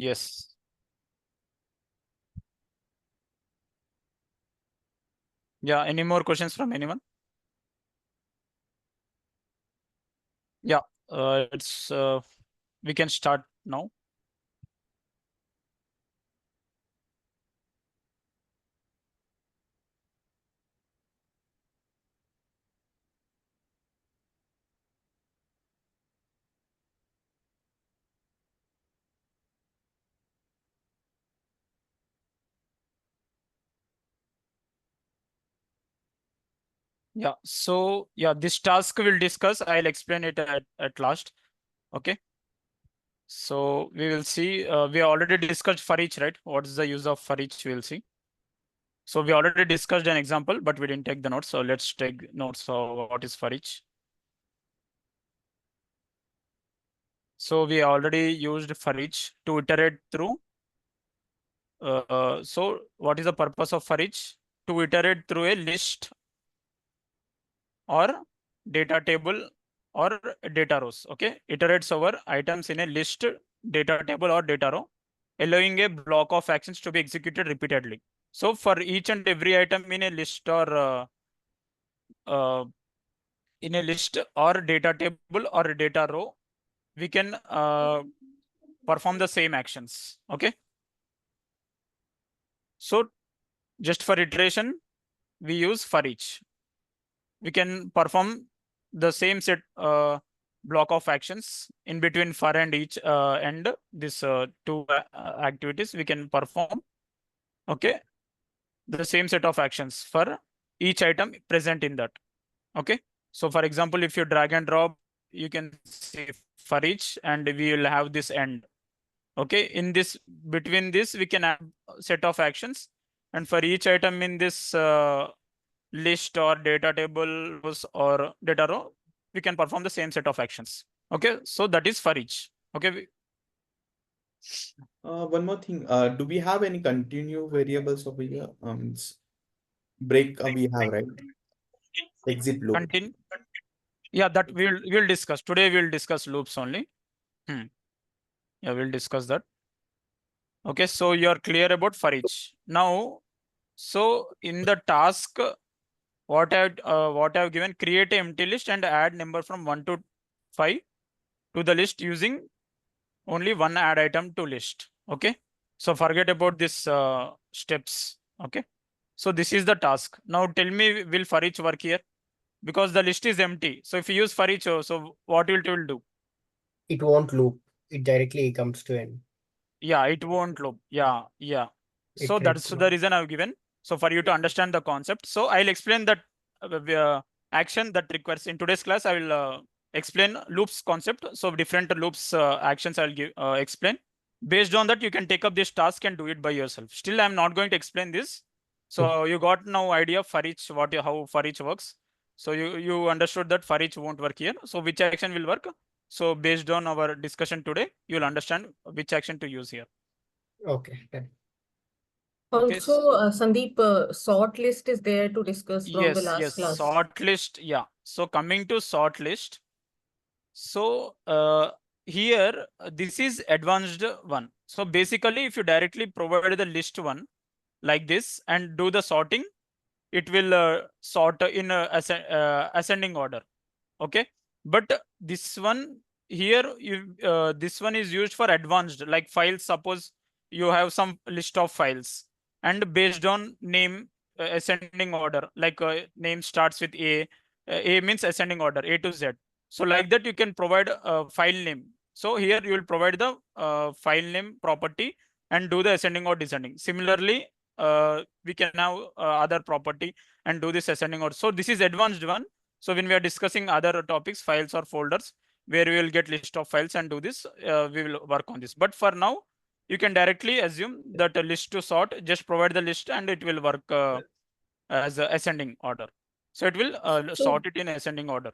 Yes. Yeah. Any more questions from anyone? Yeah. It's we can start now. Yeah. So yeah, this task we'll discuss. I'll explain it at last. Okay. So we will see. We already discussed for each, right? What is the use of for each? We'll see. So we already discussed an example, but we didn't take the notes. So let's take notes of what is for each. So we already used for each to iterate through. So what is the purpose of for each? To iterate through a list or data table or data rows. Okay, iterates over items in a list, data table or data row, allowing a block of actions to be executed repeatedly. So for each and every item in a list or uh, in a list or data table or a data row, we can perform the same actions. Okay. So just for iteration, we use for each. We can perform the same set block of actions in between for and each and this two activities we can perform. Okay. The same set of actions for each item present in that. Okay. So for example, if you drag and drop, you can see for each and we will have this end. Okay, in this between this we can add set of actions, and for each item in this list or data table or data row, we can perform the same set of actions. Okay, so that is for each. Okay. One more thing. Do we have any continue variables over here? Break we have, right? Exit loop. Continue. Yeah, that we'll discuss today. We'll discuss loops only. Yeah, we'll discuss that. Okay, so you're clear about for each now. So in the task, what I've given, create a empty list and add number from 1 to 5 to the list using only one add item to list. Okay, so forget about this steps. Okay, so this is the task. Now tell me, will for each work here? Because the list is empty. So if you use for each, so what it will do? It won't loop. It directly comes to end. Yeah, it won't loop. Yeah. So It that's the reason I've given. So for you to understand the concept, so I'll explain that action that requires in today's class. I will explain loops concept. So different loops actions I'll give explain. Based on that, you can take up this task and do it by yourself. Still, I'm not going to explain this. So you got no idea for each how for each works. So you understood that for each won't work here. So which action will work? So based on our discussion today, you'll understand which action to use here. Okay. Okay. Also, Sandeep, sort list is there to discuss from the Yes, last class. sort list. Yeah. So coming to sort list. So here, this is advanced one. So basically, if you directly provide the list one like this and do the sorting, it will sort in ascending order. Okay, but this one here, this one is used for advanced, like files. Suppose you have some list of files and based on name, ascending order, like name starts with A means ascending order, A to Z. So like that you can provide a file name. So here you will provide the file name property and do the ascending or descending. Similarly, we can have other property and do this ascending order. So this is advanced one. So when we are discussing other topics, files or folders, where we will get list of files and do this, we will work on this. But for now, you can directly assume that a list to sort, just provide the list and it will work as a ascending order. So it will sort it in ascending order.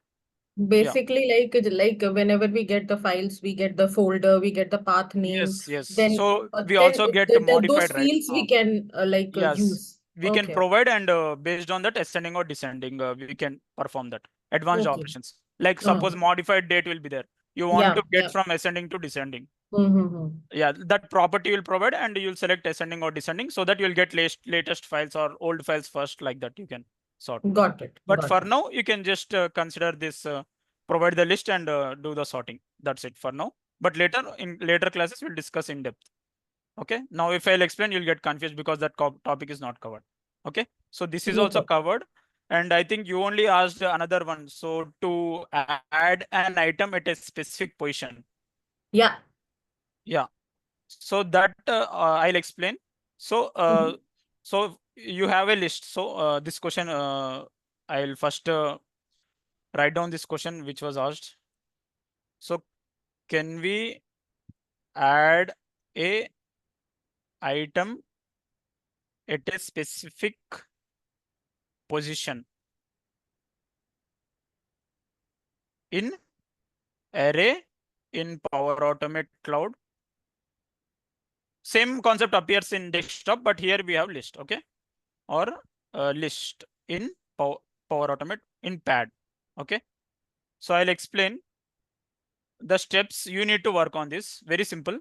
Basically, like whenever we get the files, we get the folder, we get the path name. Yes. Then So we then also get those modified, right? fields we can Yes, use. we can provide, and based on that ascending or descending, we can perform that advanced Okay. operations. Like suppose modified date will be there. you want to get Yeah. from ascending to descending. Mm-hmm. Yeah, that property will provide, and you'll select ascending or descending, so that you'll get latest files or old files first, like that you can sort. Got it. But Got for it. now, you can just consider this, provide the list and do the sorting. That's it for now. But later, in later classes, we'll discuss in depth. Okay. Now, if I'll explain, you'll get confused because that topic is not covered. Okay. So this is No also problem. covered. And I think you only asked another one. So to add an item at a specific position. Yeah. Yeah. So that I'll explain. So Mhm. so you have a list. So this question, I'll first write down this question which was asked. So can we add a item at a specific position in array in Power Automate Cloud? Same concept appears in desktop, but here we have list, okay? Or list in Power Automate in pad, okay? So I'll explain the steps you need to work on this. Very simple.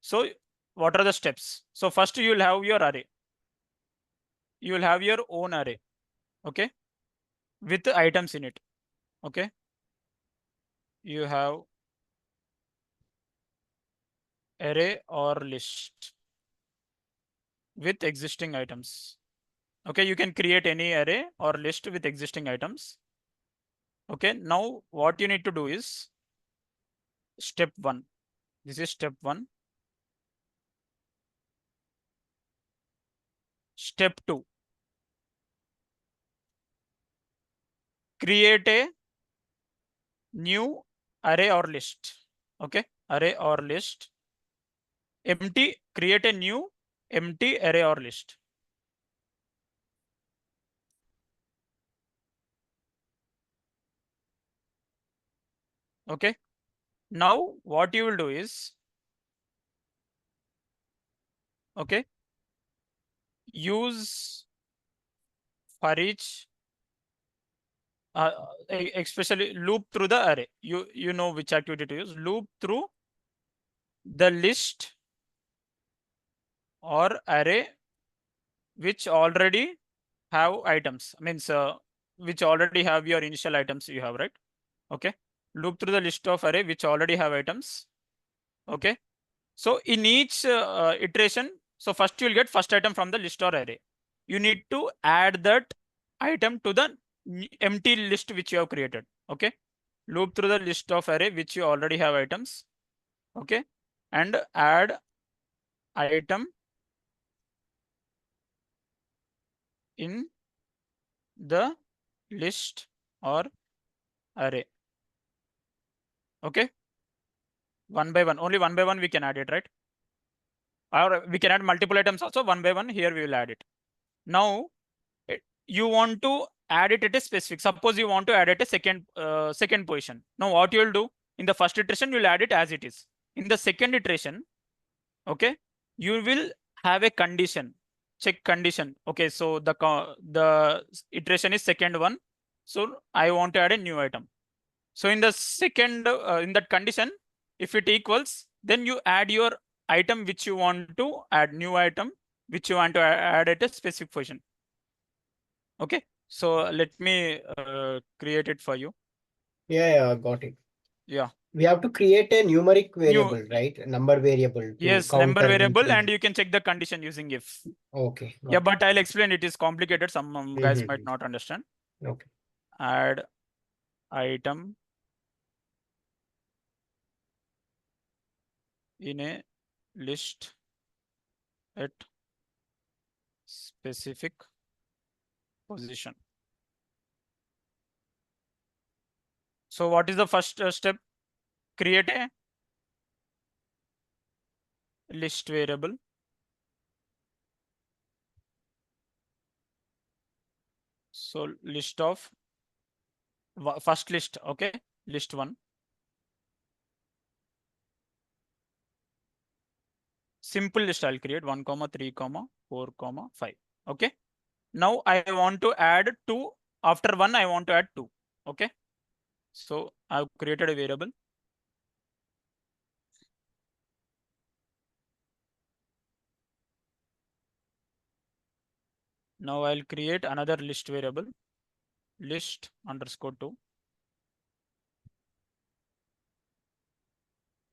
So what are the steps? So first you'll have your array. You will have your own array, okay? With items in it, okay? You have array or list with existing items. Okay, you can create any array or list with existing items. Okay, now what you need to do is step 1. This is step 1. Step 2. Create a new array or list. Okay, array or list. Empty, create a new empty array or list. Okay, now what you will do is, okay, use for each, especially loop through the array. You know which activity to use. Loop through the list or array which already have items. Means which already have your initial items you have, right? Okay, loop through the list of array which already have items. Okay, so in each iteration, so first you'll get first item from the list or array. You need to add that item to the empty list which you have created. Okay, loop through the list of array which you already have items. Okay, and add item in the list or array. Okay, one by one, only one by one we can add it, right? Or we can add multiple items also. One by one here we will add it. Now you want to add it at a specific, suppose you want to add it a second position. Now what you will do, in the first iteration you will add it as it is. In the second iteration, okay, you will have a condition, check condition. Okay, so the iteration is second one, so I want to add a new item. So in the second, in that condition, if it equals, then you add your item which you want to add, new item which you want to add at a specific position. Okay, so let me create it for you. Yeah, got it. Yeah. We have to create a numeric New, variable, right? A number variable to yes, number counter variable, increase. and you can check the condition using if. Okay. Yeah, got but I'll explain. It is complicated. Some guys might Mhm. not understand. Okay. Add item in a list at specific position. So what is the first step? Create a list variable. So list of first list, okay, list 1. Simple list I'll create 1, 3, 4, 5. Okay. Now I want to add 2. After 1, I want to add 2. Okay. So I've created a variable. Now I'll create another list variable, list underscore 2.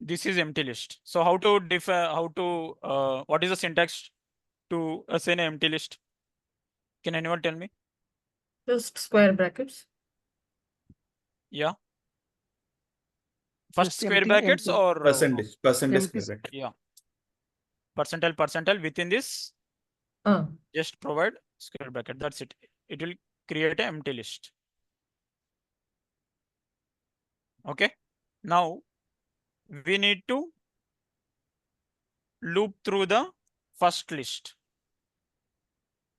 This is empty list. So how to what is the syntax to assign an empty list? Can anyone tell me? Just square brackets. Yeah. First Just square empty, brackets empty. or percentage Empty square bracket. yeah. Percentile within this, Uh, just provide square bracket. That's it. It will create an empty list. Okay. Now we need to loop through the first list.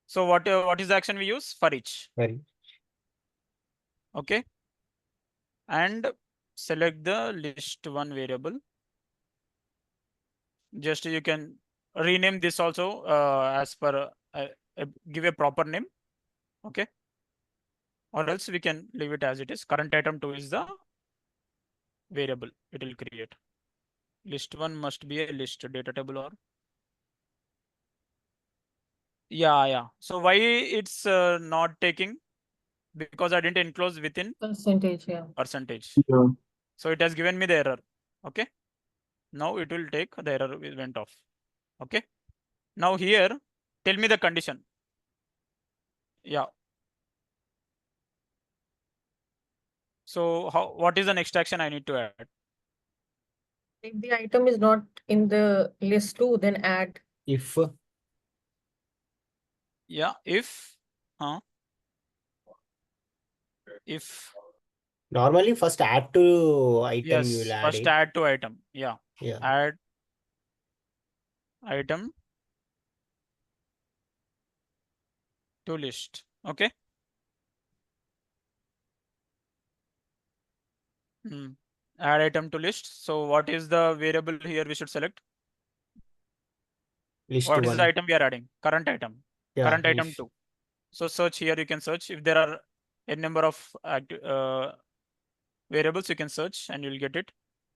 So what is the action we use? For each. Very. Okay. And select the list1 variable. Just you can rename this also as per give a proper name. Okay. Or else we can leave it as it is. Current item 2 is the variable it will create. List1 must be a list data table or yeah. So why it's not taking? Because I didn't enclose within percentage, yeah. percentage. Yeah. So it has given me the error. Okay. Now it will take the error went off. Okay. Now here, tell me the condition. Yeah. So what is the next action I need to add? If the item is not in the list 2, then add. If Yeah. If normally first add to item, you will yes, add first it. add to item. Yeah. Yeah. Add item to list. Okay. Add item to list. So what is the variable here we should select? List What is the one. item we are adding? Current item. Yeah. Current item list. 2. So search here, you can search if there are a number of variables, you can search and you'll get it.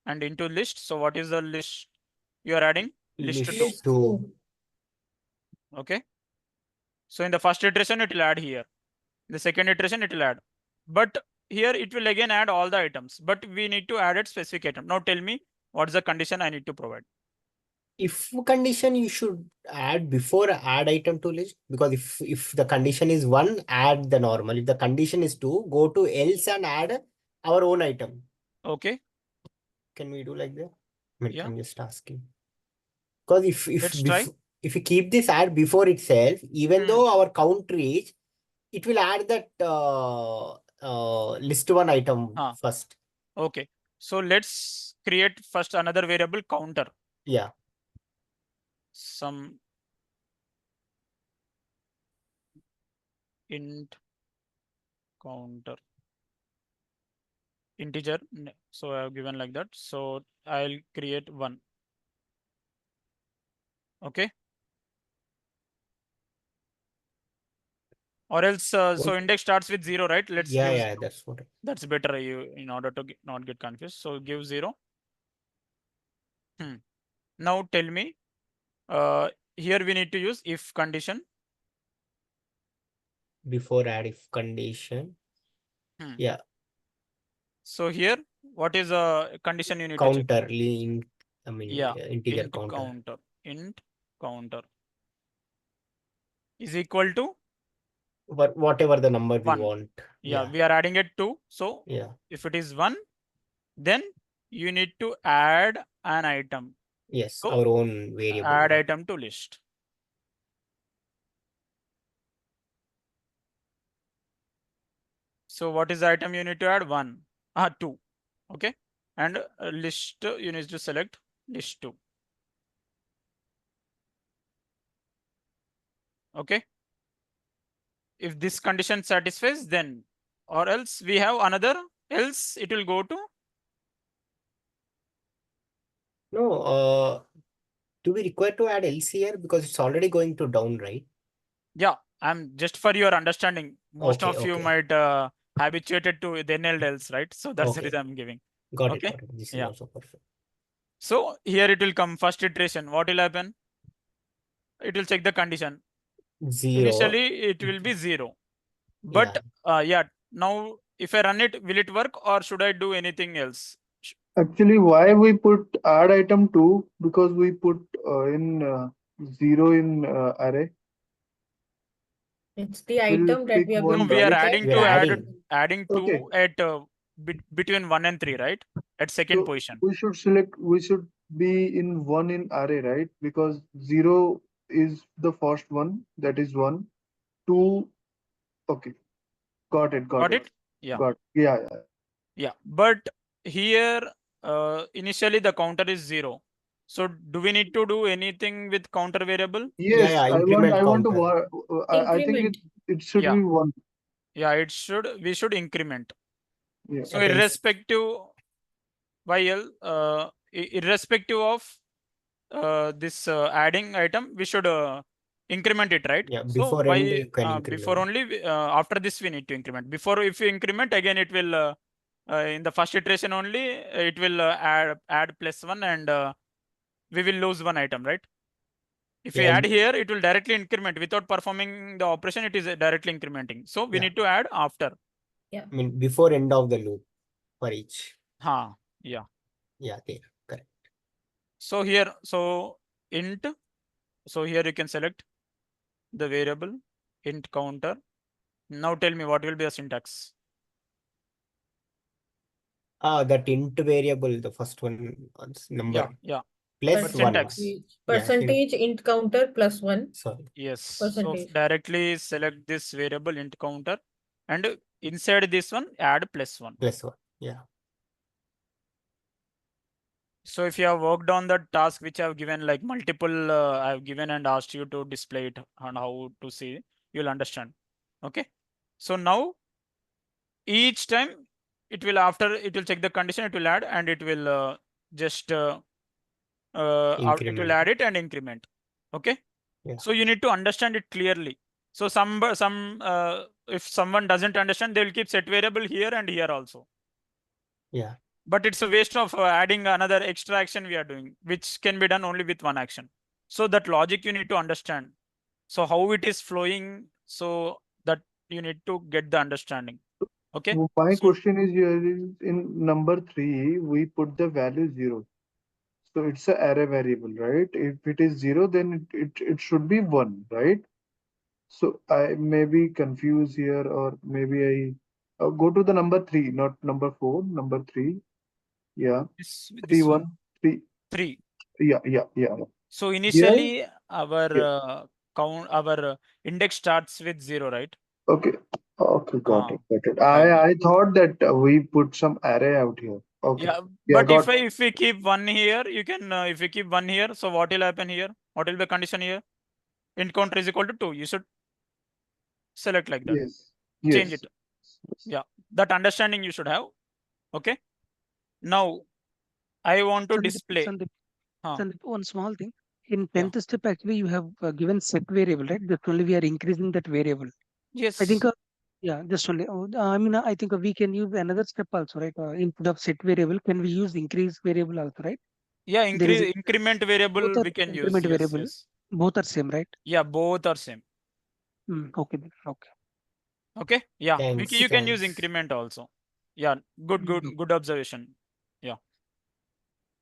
And into list. So what is the list you are adding? List 2. List two. Okay. So in the first iteration, it will add here. The second iteration, it will add. But here it will again add all the items. But we need to add a specific item. Now tell me what's the condition I need to provide. If condition you should add before add item to list, because if the condition is 1, add the normal. If the condition is 2, go to else and add our own item. Okay. Can we do like that? I mean, Yeah. I'm just asking. Because Let's try. if we keep this add before itself, even though our count reach, it will add that list one item first. Okay. So let's create first another variable counter. Yeah. Some int counter integer. So I have given like that. So I'll create 1. Okay. Or else, so index starts with 0, right? Let's give 0. That's what. That's better in order to not get confused. So give 0. Now tell me, here we need to use if condition. Before add if condition. Yeah. So here, what is a condition you need counter, to check? Integer int counter. Int counter is equal to whatever the number we 1. want. Yeah, we are adding it 2. So if it is 1, then you need to add an item. Yes, so our own variable. Add item to list. So what is the item you need to add? 1. 2. Okay. And list, you need to select list 2. Okay. If this condition satisfies, then, or else we have another, else it will go to. No, do we require to add else here? Because it's already going to down, right? Yeah, I'm just for your understanding. Most of you might habituated to then else, right? So that's the reason I'm giving. Got it. This is also perfect. So here it will come first iteration. What will happen? It will check the condition. 0. Initially it will be 0. But yeah, now if I run it, will it work or should I do anything else? Actually, why we put add item 2? Because we put in 0 in array. It's the We'll item that pick we are No, one, going to we are right? check. adding We are to adding. adding Okay. 2 at between 1 and 3, right? At second So position. we should be in 1 in array, right? Because 0 is the first one, that is 1. 2, okay. Got it, got Got it. it? Yeah. Got yeah, yeah. Yeah. But here initially the counter is 0. So do we need to do anything with counter variable? Yes, Increment I want to counter. I think Increment. it should Yeah. be 1. Yeah, we should increment. Yeah. So Then irrespective YL, irrespective of this adding item, we should increment it, right? yeah, So before end you can before increment. only after this we need to increment. Before, if you increment again, it will in the first iteration only it will add +1 and we will lose one item, right? If we Yeah, add here, it will directly increment without performing the operation. It is directly incrementing. So we Yeah. need to add after. I mean before end of the loop for each. Yeah. Yeah, there. Correct. So here, so int. So here you can select the variable int counter. Now tell me what will be the syntax. That int variable, the first one number Yeah. plus But 1. syntax. Percentage int counter +1. Sorry. Yes. So Percentage. directly select this variable int counter and inside this one add +1. +1. Yeah. So if you have worked on the task which I have given, like multiple I have given and asked you to display it and how to see, you'll understand. Okay. So now each time it will check the condition, it will add and it will just it will add it and increment. Okay. Yeah. So you need to understand it clearly. So if someone doesn't understand, they will keep set variable here and here also. Yeah. But it's a waste of adding another extra action we are doing, which can be done only with one action. So that logic you need to understand. So how it is flowing, so that you need to get the understanding. Okay. My So question is here is in number 3, we put the value 0. So it's a array variable, right? If it is 0, then it should be 1, right? So I may be confused here, or maybe I go to the number 3, not number 4, number 3. Yeah, 3 this one 1 3. 3. Yeah. So Did I? initially our Yeah. index starts with 0, right? Okay. Okay, got Uh, it. like that. I thought that we put some array out here. Okay. Yeah, Yeah, but got if we keep 1 here, you can if we keep 1 here, so what will happen here? What will be the condition here? Int counter is equal to 2. You should select like that. Yes. Change Yes. it. Yeah, that understanding you should have. Okay. Now I want to display. Sandeep, one small thing. In 10th step, actually, you have given set variable, right? That only we are increasing that variable. Yes. I think, yeah, just only. I mean, I think we can use another step also, right? Instead of set variable, can we use increase variable also, right? Yeah, There is increment variable both are we can use. increment Yes, variable. yes. Both are same, right? Yeah, both are same. Okay, then. Okay. Okay. Yeah, Thanks, you can use thanks. increment also. Yeah, good Mm. observation. Yeah,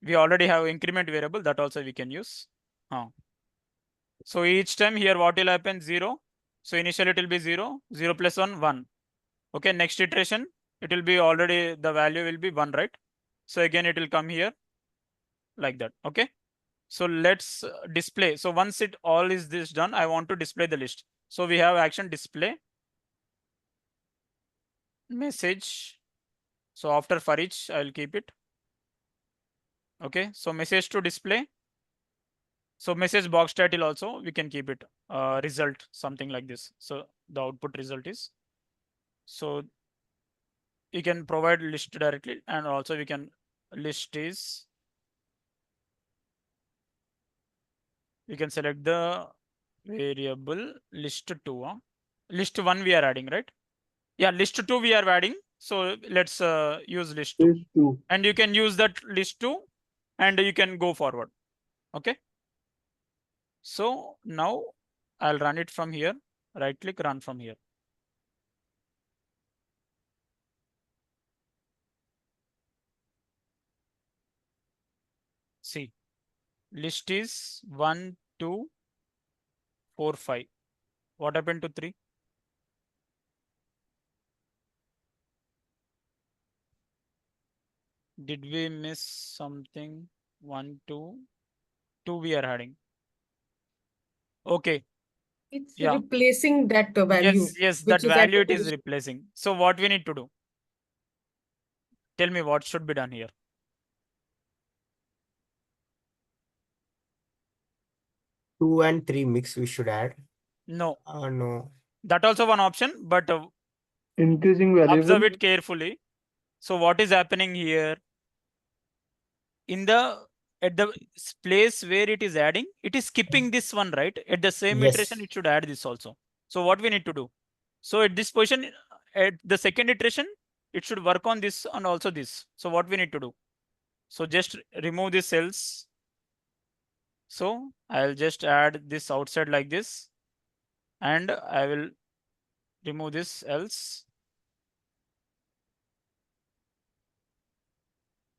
we already have increment variable, that also we can use. So each time here what will happen? 0. So initially it will be 0, 0 plus 1, 1. Okay, next iteration it will be already the value will be 1, right? So again it will come here like that. Okay. So let's display. So once all is this done, I want to display the list. So we have action display message. So after for each, I will keep it. Okay. So message to display. So message box title also we can keep it result, something like this. So the output result is. So you can provide list directly, and also we can list is. We can select the variable list2. List 1 we are adding, right? Yeah, list 2 we are adding. So let's use list 2. This 2. And you can use that list 2 and you can go forward. Okay. So now I'll run it from here. Right click, run from here. See, list is 1, 2, 4, 5. What happened to 3? Did we miss something? 1, 2, 2 we are adding. Okay. It's Yeah. replacing that value, Yes, which that is at value the it is position. replacing. So what we need to do? Tell me what should be done here. 2 and 3 mix we should add. No, No. that also one option, but Increasing variable. observe it carefully. So what is happening here? In the at the place where it is adding, it is skipping this one, right? At the same Yes. iteration, it should add this also. So what we need to do? So at this position, at the second iteration, it should work on this and also this. So what we need to do? So just remove these cells. So I'll just add this outside like this, and I will remove this else.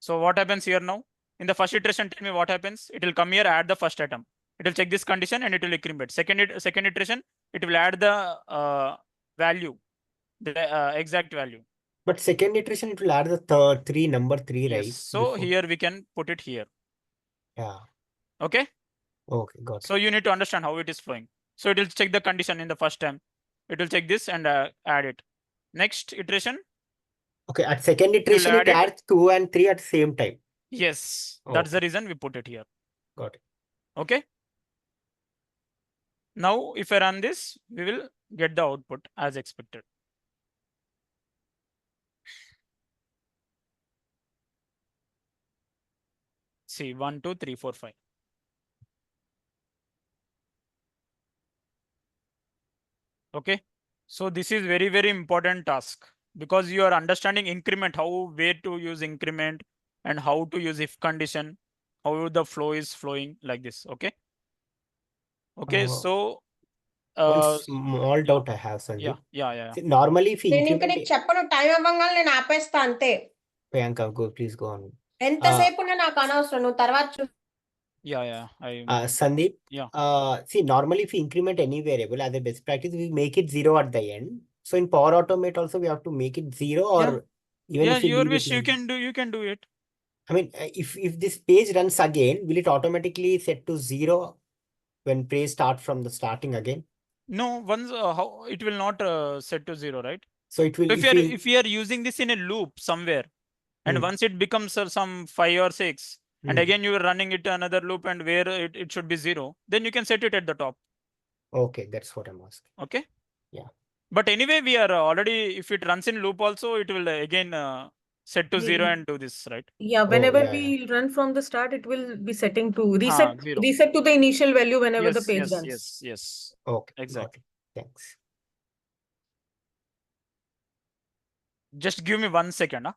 So what happens here now? In the first iteration, tell me what happens. It will come here, add the first item. It will check this condition and it will increment. Second iteration, it will add the value, the exact value. But second iteration, it will add the number 3, Yes. right? So Before. here we can put it here. Yeah. Okay. Okay, got So you need to understand how it is flowing. So it will check the condition in the first time. It will check this and add it. Next iteration. Okay, at second iteration, add it it. adds 2 and 3 at the same time. Yes. That's the Okay. reason we put it here. Got it. Okay. Now, if I run this, we will get the output as expected. See, 1, 2, 3, 4, 5. Okay. So this is very, very important task because you are understanding increment, how where to use increment and how to use if condition, how the flow is flowing like this. Okay. Okay. So One uh, small doubt I have, Sandeep. yeah. See, normally, if you నేను ఇంకా increment, నీకు చెప్పను time అవ్వగానే నేను ఆపేస్తా అంతే Priyanka, please go on. ఎంతసేపు ఉన్నా నాకు అనవసరం నువ్వు తర్వాత Yeah. Sandeep, Yeah. see, normally if we increment any variable as a best practice, we make it 0 at the end. So in Power Automate also, we have to make it 0, or even Yeah, if we your leave wish it you like- can do it. I mean, if this page runs again, will it automatically set to 0 when page start from the starting again? No, once how it will not set to 0, right? So it will, So if we are using this in a loop somewhere, and Hmm. once it becomes some 5 or 6, and Hmm. again you are running it another loop and where it should be 0, then you can set it at the top. Okay, that's what I'm asking. Okay. Yeah. But anyway, we are already, if it runs in loop also, it will again set to 0 and do this, right? Yeah, whenever yeah, we run from the start, it will be setting to zero. reset to the initial value whenever the page runs. Yes. Okay, Exactly. got it. Thanks. Just give me 1 second. Huh?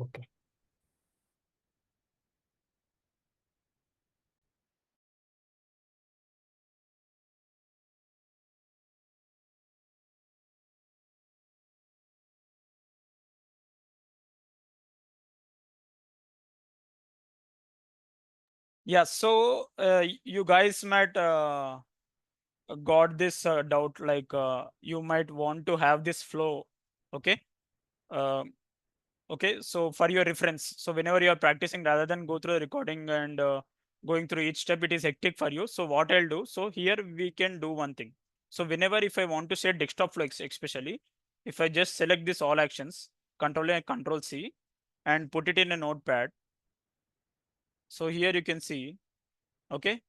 Okay. Yeah, so you guys might got this doubt, like you might want to have this flow. Okay. Okay, so for your reference, so whenever you are practicing, rather than go through the recording and going through each step, it is hectic for you. So what I'll do, so here we can do one thing. So whenever if I want to set desktop flow, especially if I just select this all actions, Control A, Control C, and put it in a notepad. So here you can see, okay,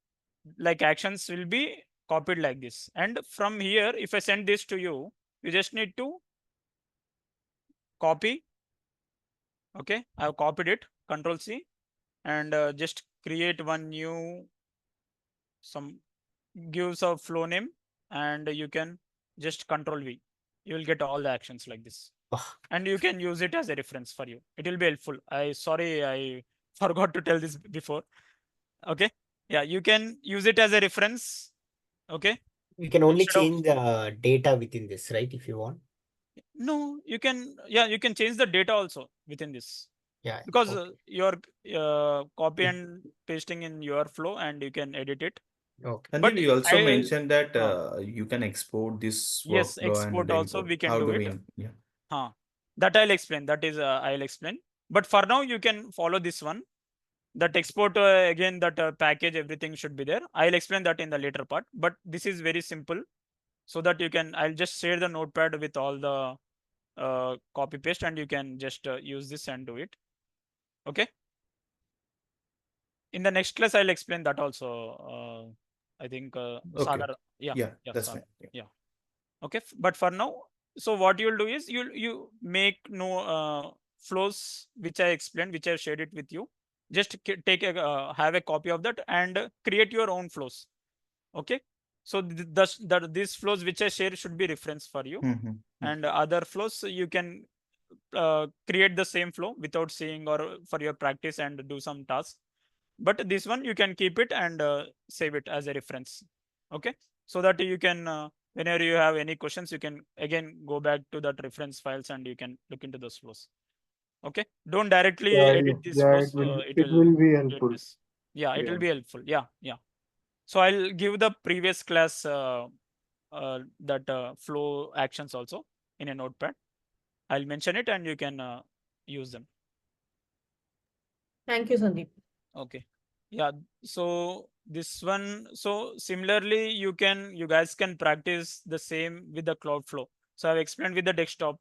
like actions will be copied like this. And from here, if I send this to you, you just need to copy. Okay, I've copied it, Control C, and just create one new, some gives a flow name, and you can just Control V. You will get all the actions like this. And you can use it as a reference for you. It will be helpful. Sorry, I forgot to tell this before. Okay. Yeah, you can use it as a reference Okay. We can only Instead of change the data within this, right? If you want. no, you can you can change the data also within this, Yeah. because Okay. you're copy and pasting in your flow and you can edit it. Okay. But Sandeep, you also I mentioned that uh, you can export this yes, workflow export and also import. we can How do do it. we? Yeah. That I'll explain. That is I'll explain. But for now, you can follow this one. That export again, that package, everything should be there. I'll explain that in the later part. But this is very simple, so that you can. I'll just share the notepad with all the copy paste, and you can just use this and do it. Okay. In the next class, I'll explain that also. I think Okay. Sagar. Yeah, Yeah, yeah, that's Sagar. fine. Yeah. Yeah. Okay. But for now, so what you'll do is you make no flows which I explained, which I shared it with you. Just take a have a copy of that and create your own flows. Okay. So these flows which I share should be reference for you, Mm-hmm. and other flows you can create the same flow without seeing or for your practice and do some tasks. But this one you can keep it and save it as a reference. Okay. So that you can whenever you have any questions, you can again go back to that reference files and you can look into those flows. Okay. Don't directly edit these Yeah, flows. It it will will be create helpful. this. Yeah, it will Yeah. be helpful. Yeah, yeah. So I'll give the previous class that flow actions also in a notepad. I'll mention it and you can use them. Thank you, Sandeep. Okay. Yeah. So this one, so similarly, you guys can practice the same with the cloud flow. So I've explained with the desktop.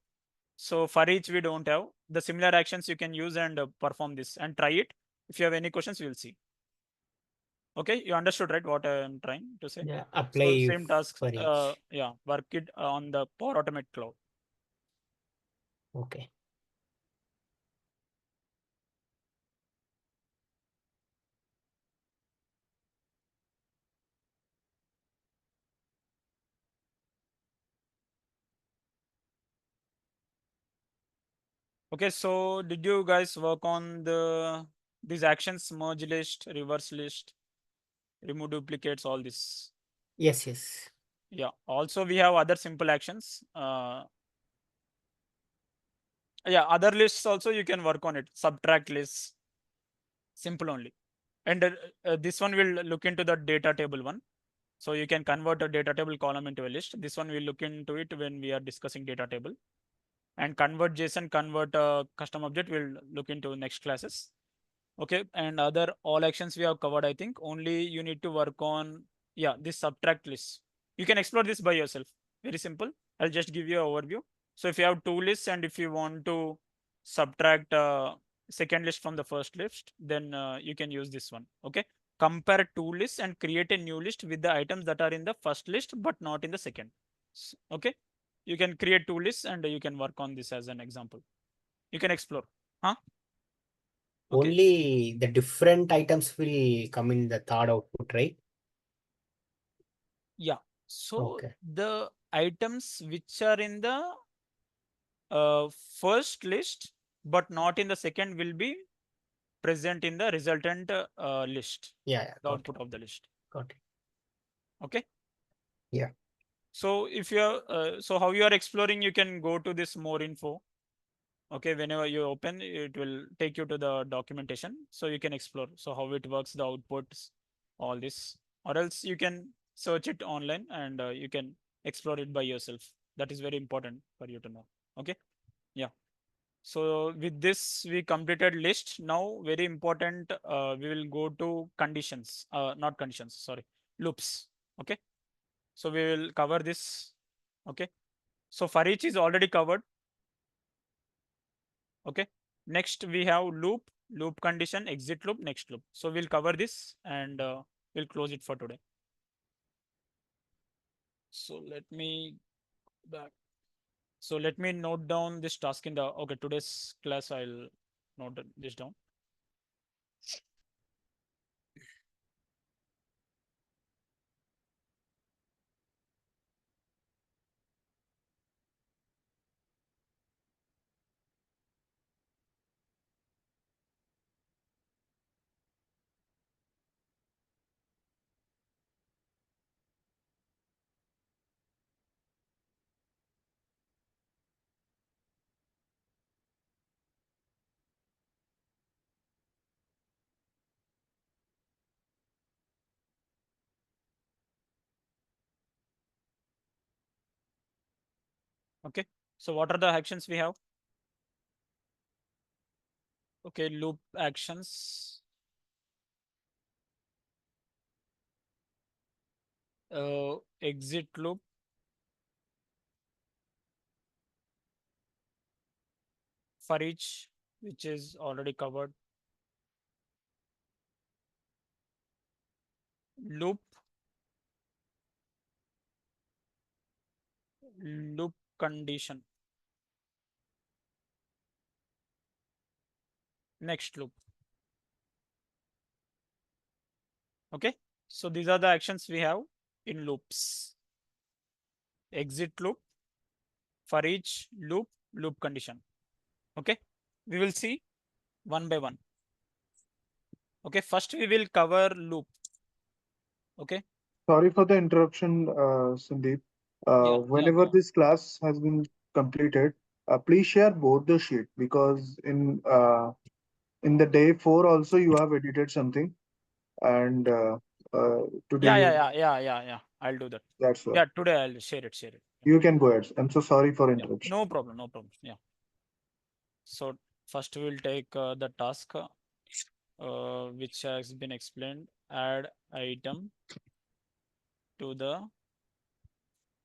So for each we don't have the similar actions you can use and perform this and try it. If you have any questions, we'll see. Okay, you understood, right? What I am trying to say. Yeah. So Apply same tasks. for each. Yeah, work it on the Power Automate cloud. Okay. Okay, so did you guys work on these actions, merge list, reverse list, remove duplicates, all this? Yes. Yes. Yeah. Also, we have other simple actions. Yeah, other lists also you can work on it. Subtract lists, simple only. And this one will look into the data table one. So you can convert a data table column into a list. This one we'll look into it when we are discussing data table. And convert JSON, convert a custom object, we'll look into next classes. Okay, and other all actions we have covered. I think only you need to work on this subtract list. You can explore this by yourself. Very simple. I'll just give you an overview. So if you have two lists and if you want to subtract second list from the first list, then you can use this one. Okay, compare two lists and create a new list with the items that are in the first list but not in the second. Okay, you can create two lists and you can work on this as an example. You can explore. Huh? Okay. Only the different items will come in the third output, right? Yeah. So Okay. the items which are in the first list but not in the second will be present in the resultant list, Yeah. Yeah. the Got it. output of the list. Got it. Okay. Yeah. So if you're so how you are exploring, you can go to this more info. Okay, whenever you open, it will take you to the documentation, so you can explore. So how it works, the outputs, all this, or else you can search it online and you can explore it by yourself. That is very important for you to know. Okay, yeah. So with this, we completed list. Now, very important, we will go to conditions, not conditions, sorry, loops. Okay, so we will cover this. Okay, so for each is already covered. Okay. Next we have loop condition, exit loop, next loop. So we'll cover this and we'll close it for today. So let me back. So let me note down this task in the okay today's class. I'll note this down. Okay. So what are the actions we have? Okay, loop actions. Exit loop. For each, which is already covered. Loop. Loop condition. Next loop. Okay. So these are the actions we have in loops. Exit loop, for each loop, loop condition. Okay. We will see one by one. Okay. First we will cover loop. Okay. Sorry for the interruption, Sandeep. Yeah. Whenever this class has been completed, please share both the sheet, because in the day 4 also you have edited something, and uh, today you, Yeah. I'll do that. that's why. Yeah. Today I'll share it. You can go ahead. I'm so sorry for Yeah. interruption. No problem. Yeah. So first we'll take the task which has been explained. Add item to the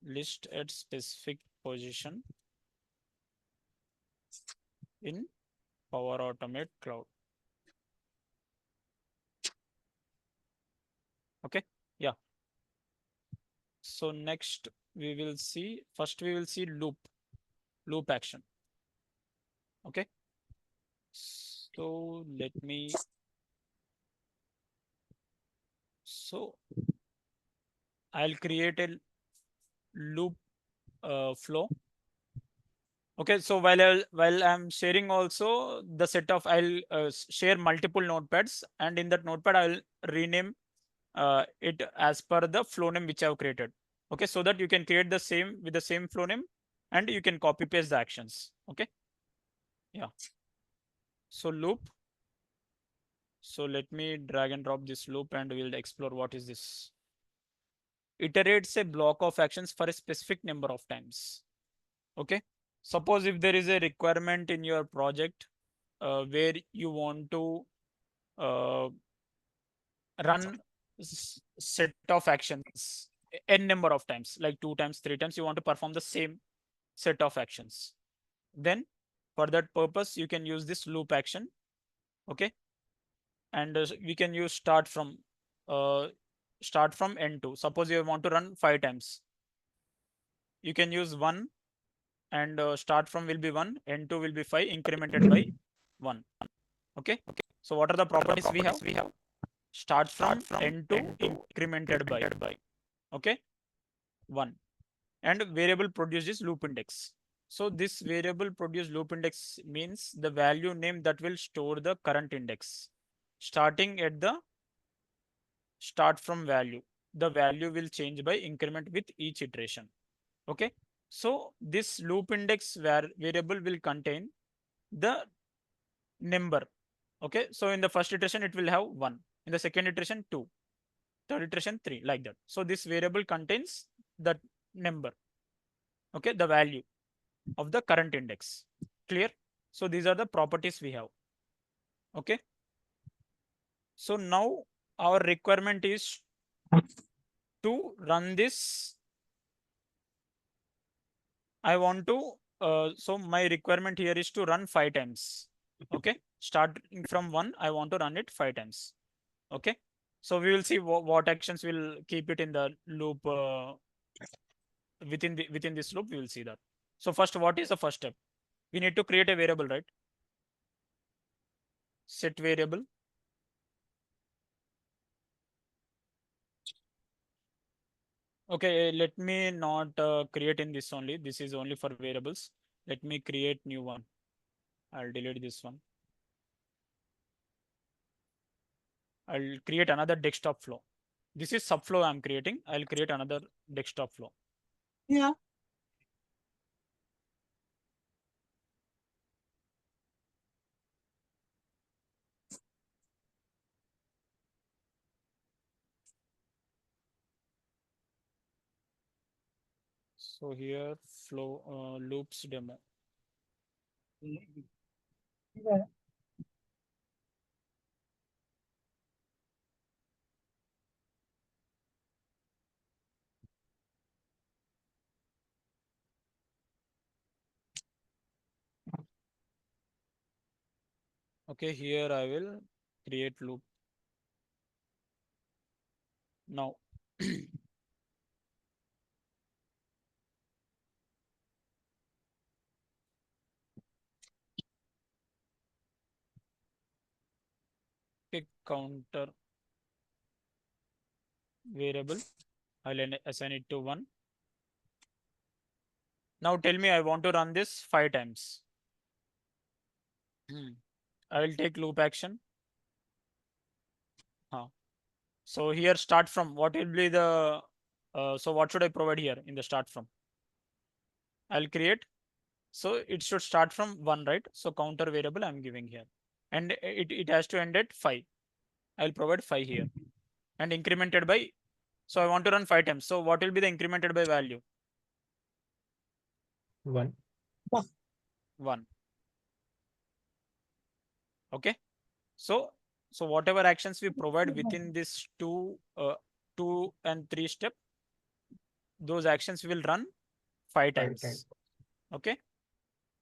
list at specific position in Power Automate Cloud. Okay. Yeah. So next we will see, first we will see loop action. Okay. So let me, so I'll create a loop flow. Okay, so while I'm sharing also the set of, I'll share multiple notepads, and in that notepad I'll rename it as per the flow name which I've created. Okay, so that you can create the same with the same flow name, and you can copy paste the actions. Okay, yeah. So loop. So let me drag and drop this loop, and we'll explore what is this. Iterates a block of actions for a specific number of times. Okay, suppose if there is a requirement in your project where you want to uh, run set of actions n number of times, like 2 times, 3 times, you want to perform the same set of actions, then for that purpose you can use this loop action. Okay, and we can use uh, start from n2. Suppose you want to run 5 times, you can use 1, and start from will be 1, n2 will be 5, incremented by 1. Okay, so what are the properties we have? Start from n2 incremented by, okay, 1, and variable produces loop index. So this variable produce loop index means the value name that will store the current index. Starting at the start from value, the value will change by increment with each iteration. Okay, so this loop index variable will contain the number. Okay, so in the first iteration it will have 1, in the second iteration 2, third iteration 3, like that. So this variable contains the number, okay, the value of the current index. Clear? So these are the properties we have. Okay, so now our requirement is to run this. I want to so my requirement here is to run 5 times. Okay, starting from 1, I want to run it 5 times. Okay, so we will see what actions will keep it in the loop within this loop. We will see that. So first, what is the first step? We need to create a variable, right? Set variable. Okay, let me not create in this only. This is only for variables. Let me create new one. I'll delete this one. I'll create another desktop flow. This is subflow I'm creating. I'll create another desktop flow. Yeah. So here flow loops demo. Okay, here I will create loop. Now pick counter variable. I'll assign it to 1. Now tell me I want to run this 5 times. I will take loop action. So here start from, what will be the so what should I provide here in the start from? I'll create. So it should start from 1, right? So counter variable I'm giving here. And it has to end at 5. I'll provide 5 here. And incremented by, so I want to run 5 times. So what will be the incremented by value? 1. 1. Okay. So whatever actions we provide within this 2 and 3 step, those actions will run 5 5 times. times. Okay.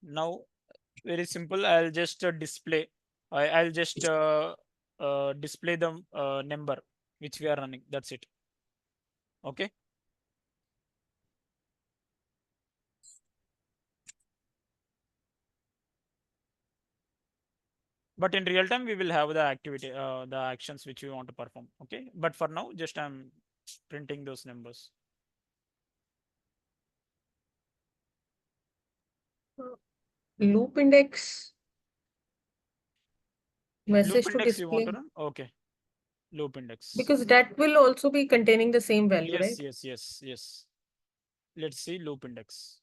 Now very simple. I'll just display. I'll just display the number which we are running. That's it. Okay. But in real time, we will have the activity, the actions which we want to perform. Okay. But for now, just I'm printing those numbers. Loop index message Loop to index you want to display, run? Okay. Loop index. because that will also be containing the same value, Yes, right? yes. Let's see loop index.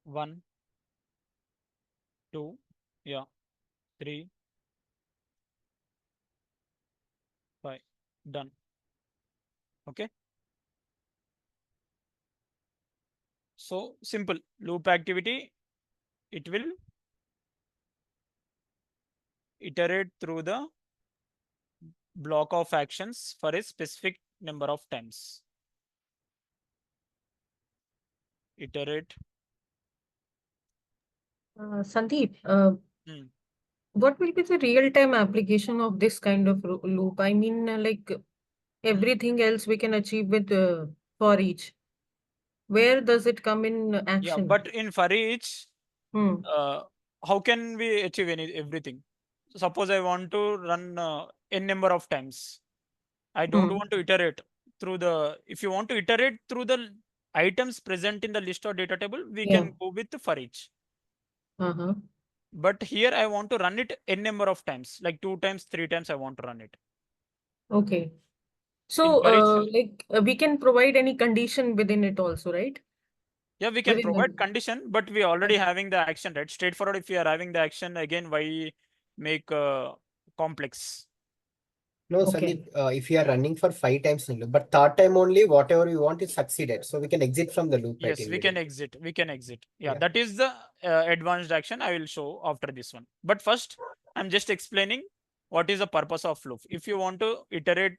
One, two, yeah, 3, 5. Done. Okay. So simple loop activity, it will iterate through the block of actions for a specific number of times. Iterate. Sandeep, Hmm. what will be the real-time application of this kind of loop? I mean, like everything else we can achieve with for each. Where does it come in Yeah, action? but in for each, Hmm. how can we achieve everything? Suppose I want to run n number of times. I don't Hmm. want to iterate through the. If you want to iterate through the items present in the list or data table, we Yeah. can go with for each. Uh-huh. But here I want to run it n number of times, like 2 times, 3 times. I want to run it. Okay. In So, for each, like we can provide any condition within it also, right? yeah, we can Within the provide loop. condition, but we already having the action, right? Straightforward. If we are having the action again, why make complex? No, Okay. Sandeep, if you are running for 5 times in loop, but third time only, whatever you want is succeeded. So we can exit from the loop, right? Yes, we can Immediately. exit. We can exit. Yeah, Yeah. that is the advanced action I will show after this one. But first, I'm just explaining what is the purpose of loop. If you want to iterate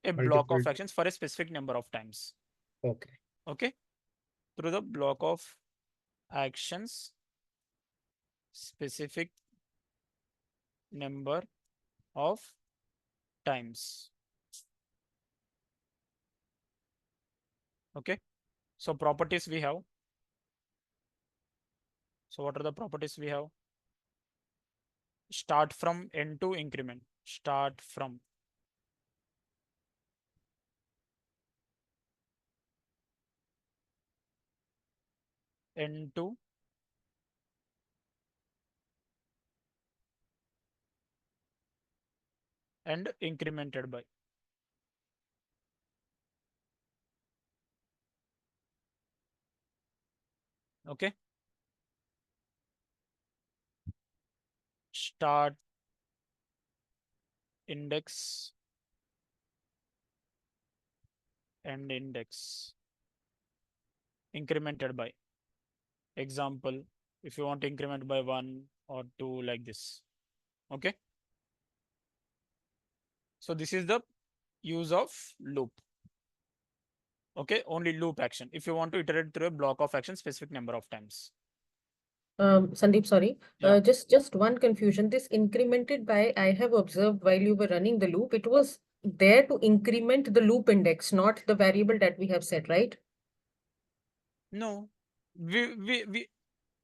a block Multiple. of actions for a specific number of times. Okay. Okay. Through the block of actions, specific number of times. Okay. So properties we have. So what are the properties we have? Start from end to increment. Start from end to and incremented by. Okay. Start index and index incremented by. Example, if you want to increment by 1 or 2 like this. Okay. So this is the use of loop. Okay, only loop action. If you want to iterate through a block of action specific number of times. Sandeep, sorry. Yeah. Just one confusion. This incremented by, I have observed while you were running the loop, it was there to increment the loop index, not the variable that we have set, right? No, we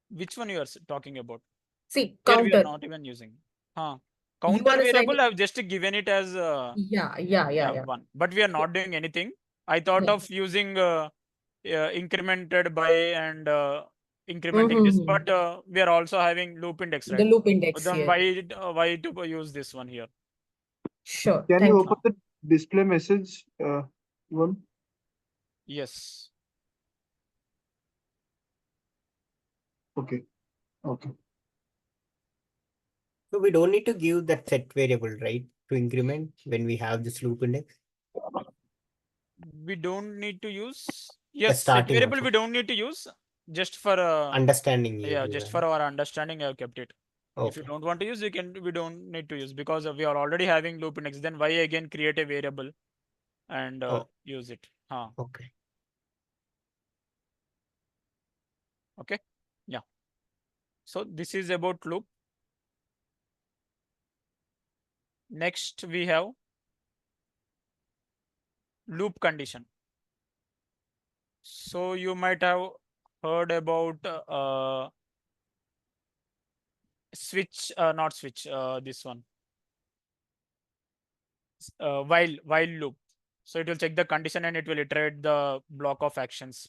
which one you are talking about? See, Here we are counter. not even using. Huh. You Counter are variable, assigning. I've just given it as Yeah. one, but we are not doing anything. I thought Yeah. of using incremented by and incrementing this, Mm-hmm. but we are also having loop index, The right? loop index Then here. why to use this one here? Sure. Can you Thank open you. the display message one? Yes. Okay. Okay. So we don't need to give that set variable, right? To increment when we have this loop index. We don't need to use. The Yes, set starting variable also. we don't need to use. Just for Understanding you. yeah, just for our understanding, I've kept it. If you Okay. don't want to use, we don't need to use because we are already having loop index. Then why again create a variable and Oh, use it? Huh. okay. Okay. Yeah. So this is about loop. Next we have loop condition. So you might have heard about switch, not switch, this one, while loop. So it will check the condition and it will iterate the block of actions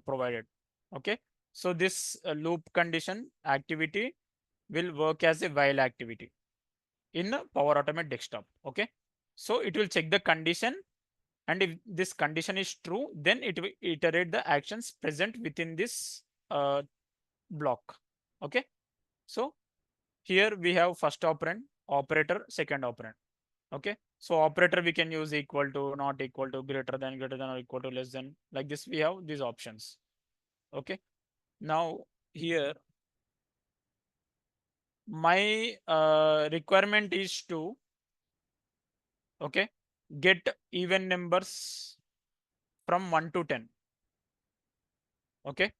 provided. Okay. So this loop condition activity will work as a while activity in a Power Automate desktop. Okay. So it will check the condition, and if this condition is true, then it will iterate the actions present within this block. Okay. So here we have first operand, operator, second operand. Okay. So operator we can use equal to, not equal to, greater than, or equal to, less than. Like this we have these options. Okay. Now here my requirement is to get even numbers from 1 to 10. Okay.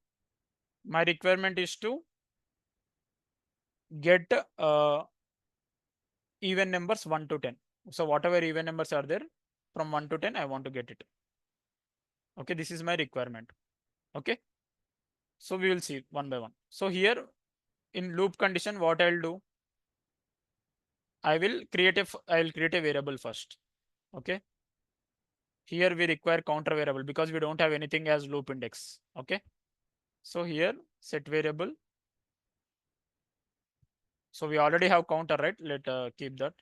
My requirement is to get even numbers 1 to 10. So whatever even numbers are there from 1 to 10, I want to get it. Okay. This is my requirement. Okay. So we will see one by one. So here in loop condition, what I'll do, I will create a variable first. Okay. Here we require counter variable because we don't have anything as loop index. Okay. So here set variable. So we already have counter, right? Let keep that.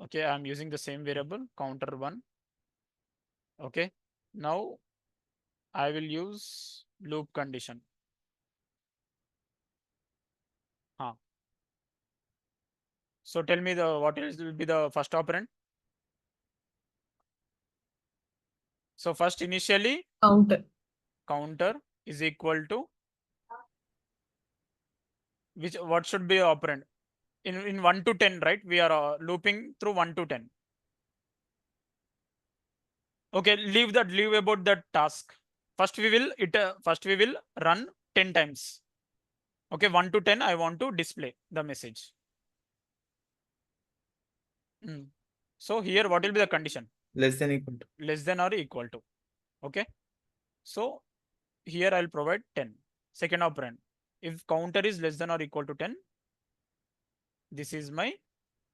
Okay. I'm using the same variable counter 1. Okay. Now I will use loop condition. Huh. So tell me what will be the first operand. So first initially counter is equal to what should be operand in 1 to 10, right? We are looping through 1 to 10. Okay, leave about that task. First we will run 10 times. Okay, 1 to 10 I want to display the message. So here what will be the condition? Less than equal to. Less than or equal to. Okay. So here I'll provide 10. Second operand. If counter is less than or equal to 10, this is my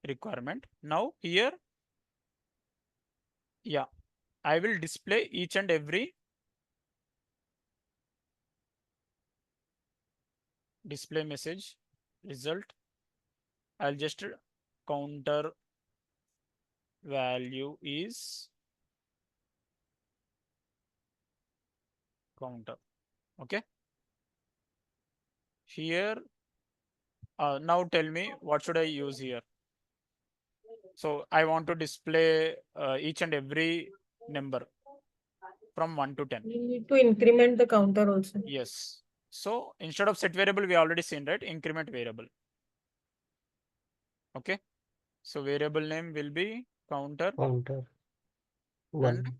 requirement. Now here, yeah, I will display each and every display message result. I'll just counter value is counter. Okay. Here, now tell me what should I use here? So I want to display each and every number from 1 to 10. We need to increment the counter also. Yes. So instead of set variable, we already seen, right? Increment variable. Okay. So variable name will be counter. Counter. And 1.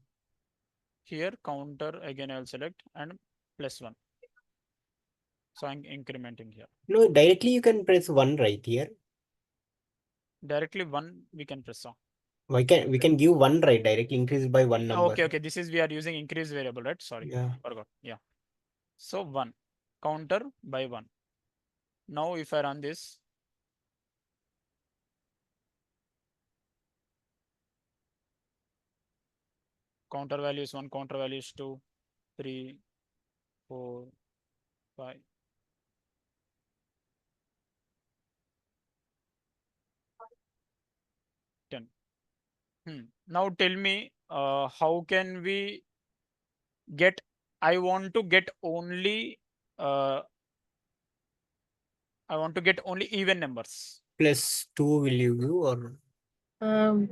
here counter again I'll select and +1. So I'm incrementing here. No, directly you can press 1 right here. Directly 1 we can press on. We can give 1 right directly, increase by 1 number. Okay. This is we are using increase variable, right? Sorry. Yeah. Forgot. Yeah. So 1. Counter by 1. Now if I run this, counter value is 1, counter value is 2, 3, 4, 5. Now tell me, how can we get? I want to get only. I want to get only even numbers. +2 will you give or?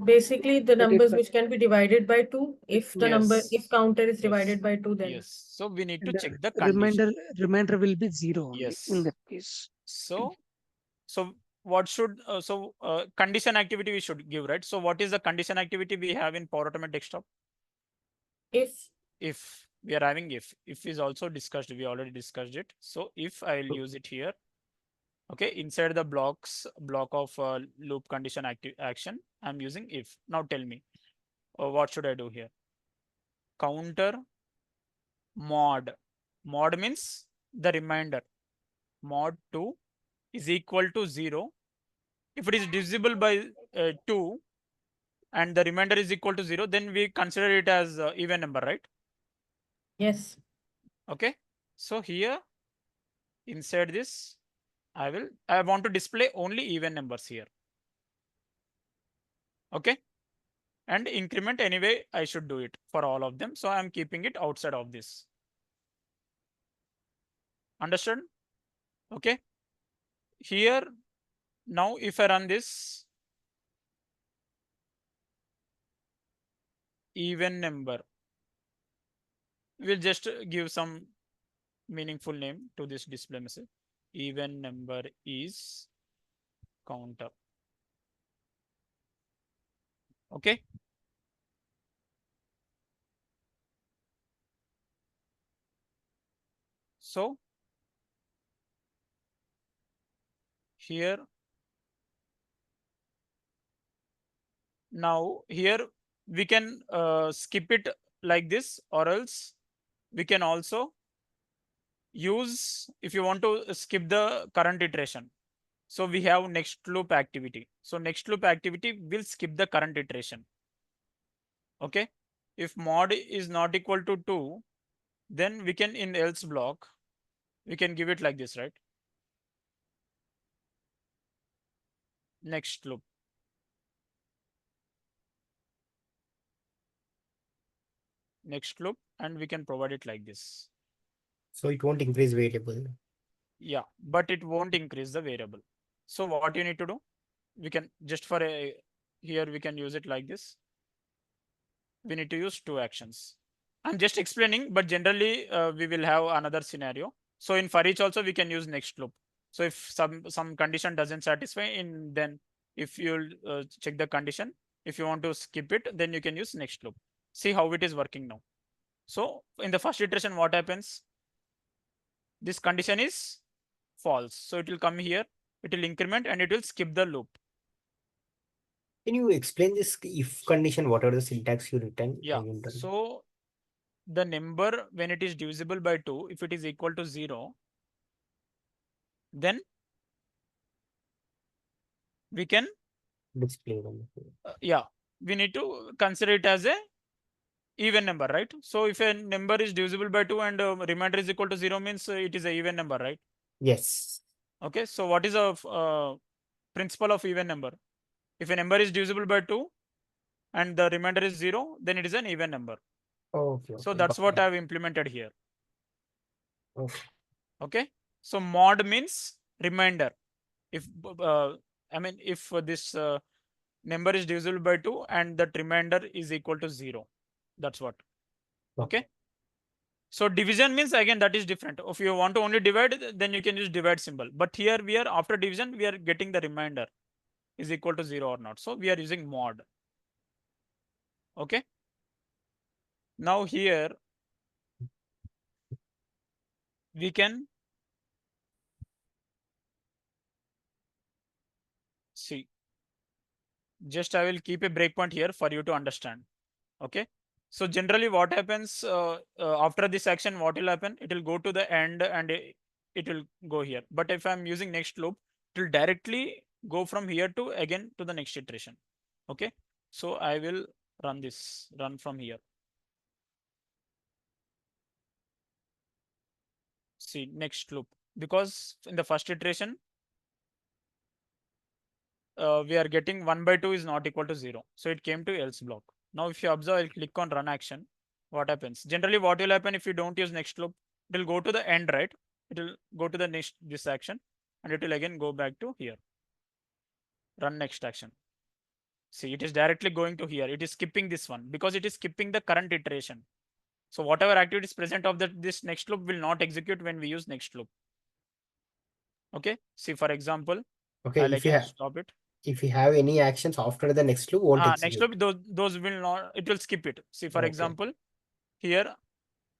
Basically, the numbers which can be divided by 2. If the number, Yes. if counter is Yes. divided by 2, then Yes. So we need to And check the condition. remainder will be 0 only Yes. in that case. So what should condition activity we should give, right? So what is the condition activity we have in Power Automate Desktop? if If we are having if is also discussed, we already discussed it. So if I will use it here. Okay, inside the block of loop condition action, I'm using if. Now tell me, what should I do here? Counter mod. Mod means the remainder. Mod 2 is equal to 0. If it is divisible by 2 and the remainder is equal to 0, then we consider it as even number, right? yes, Okay. So here inside this, I want to display only even numbers here. Okay. And increment anyway, I should do it for all of them. So I'm keeping it outside of this. Understood? Okay. Here, now if I run this even number, we'll just give some meaningful name to this display message. Even number is counter. Okay. So here, now here we can skip it like this, or else we can also use, if you want to skip the current iteration. So we have next loop activity. So next loop activity will skip the current iteration. Okay. If mod is not equal to 2, then we can in else block, we can give it like this, right? Next loop. Next loop, and we can provide it like this. So it won't increase variable. Yeah, but it won't increase the variable. So what you need to do, we can just for a, here we can use it like this. We need to use 2 actions. I'm just explaining, but generally we will have another scenario. So in for each also we can use next loop. So if some condition doesn't satisfy, then if you check the condition, if you want to skip it, then you can use next loop. See how it is working now. So in the first iteration, what happens? This condition is false. So it will come here, it will increment and it will skip the loop. Can you explain this if condition? What are the syntax you written? Yeah. So the number when it is divisible by 2, if it is equal to 0, then we can display them. yeah, we need to consider it as a even number, right? So if a number is divisible by 2 and remainder is equal to 0, means it is a even number, right? Yes. Okay. So what is a principle of even number? If a number is divisible by 2 and the remainder is 0, then it is an even number. Okay. So that's what I've implemented here. Okay. Okay. So mod means remainder. If if this number is divisible by 2 and that remainder is equal to 0. That's what. Okay. So division means again that is different. If you want to only divide, then you can use divide symbol. But here we are after division, we are getting the remainder is equal to 0 or not. So we are using mod. Okay. Now here we can see. Just I will keep a breakpoint here for you to understand. Okay. So generally what happens after this action, what will happen? It will go to the end and it will go here. But if I'm using next loop, it will directly go from here to again to the next iteration. Okay. So I will run from here. See next loop, because in the first iteration, we are getting 1 by 2 is not equal to 0. So it came to else block. Now if you observe, I'll click on run action. What happens? Generally, what will happen if you don't use next loop? It will go to the end, right? It will go to the next this action and it will again go back to here. Run next action. See, it is directly going to here. It is skipping this one because it is skipping the current iteration. So whatever activity is present of this next loop will not execute when we use next loop. Okay. See, for example, Okay, I'll if you again have stop it. if you have any actions after the next loop, won't Next execute. loop, those will not, it will skip it. See, for Okay. example, here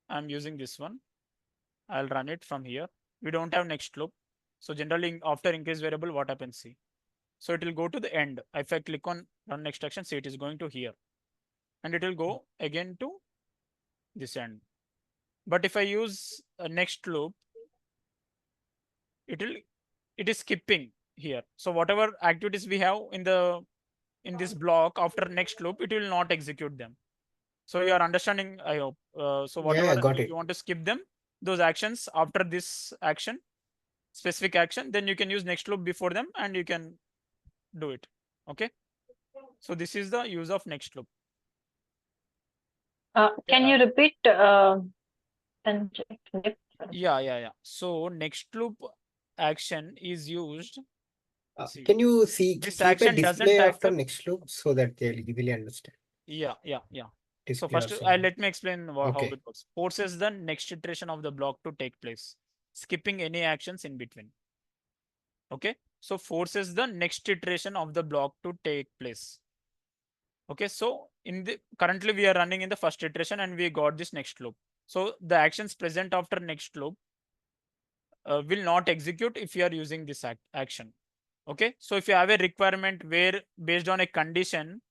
I'm using this one. I'll run it from here. We don't have next loop. So generally after increase variable, what happens? See. So it will go to the end. If I click on run next action, see it is going to here. And it will go again to this end. But if I use a next loop, it is skipping here. So whatever activities we have in this block after next loop, it will not execute them. So you are understanding, I hope. So whatever Yeah, got it. you want to skip them, those actions after this action, specific action, then you can use next loop before them and you can do it. Okay. So this is the use of next loop. Can you repeat, Sanjay? Yeah. So next loop action is used. See, Can you see this keep a action doesn't display after accept. next loop so that they'll easily understand? Yeah. So Display first, also. let me explain how Okay. it works. Forces the next iteration of the block to take place, skipping any actions in between. Okay. So forces the next iteration of the block to take place. Okay. So in the currently we are running in the first iteration and we got this next loop. So the actions present after next loop will not execute if you are using this action. Okay. So if you have a requirement where based on a condition,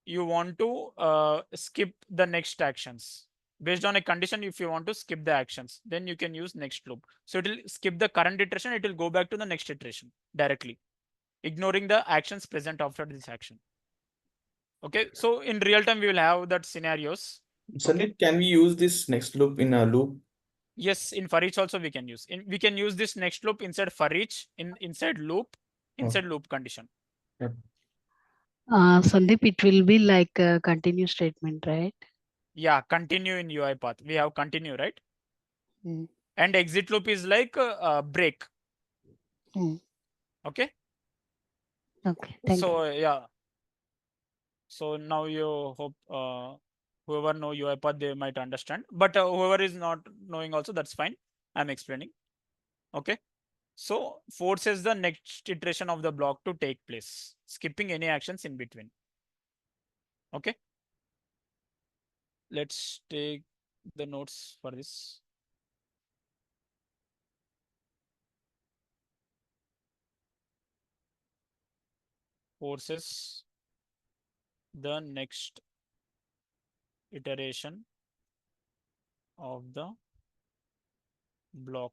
you want to skip the next actions. Based on a condition, if you want to skip the actions, then you can use next loop. So it will skip the current iteration. It will go back to the next iteration directly, ignoring the actions present after this action. Okay. So in real time, we will have that scenarios. Sandeep, can we use this next loop in a loop? Yes, in for each also we can use. We can use this next loop inside for each, inside loop, inside loop condition. Yep. Sandeep, it will be like a continue statement, right? Yeah, continue in UI path. We have continue, right? Mm. And exit loop is like break. Mm. Okay. Okay, thank you. So yeah. So now you hope whoever know UiPath they might understand, but whoever is not knowing also that's fine. I'm explaining. Okay. So forces the next iteration of the block to take place, skipping any actions in between. Okay. Let's take the notes for this. Forces the next iteration of the block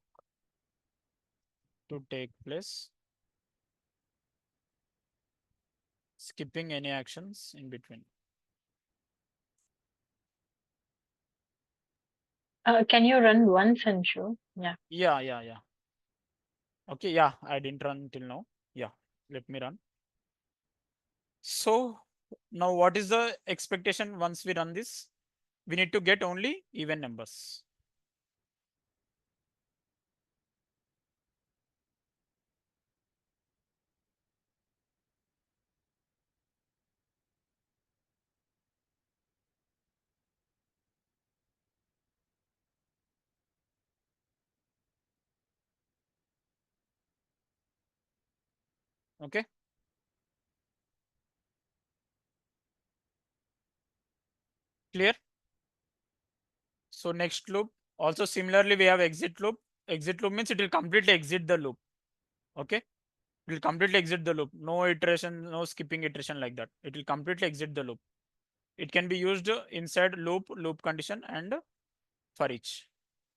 to take place, skipping any actions in between. Can you run once and show? Yeah. Yeah. Okay, yeah, I didn't run till now. Yeah, let me run. So now what is the expectation once we run this? We need to get only even numbers. Okay. Clear? So next loop, also similarly, we have exit loop. Exit loop means it will completely exit the loop. Okay. It will completely exit the loop. No iteration, no skipping iteration like that. It will completely exit the loop. It can be used inside loop, loop condition, and for each.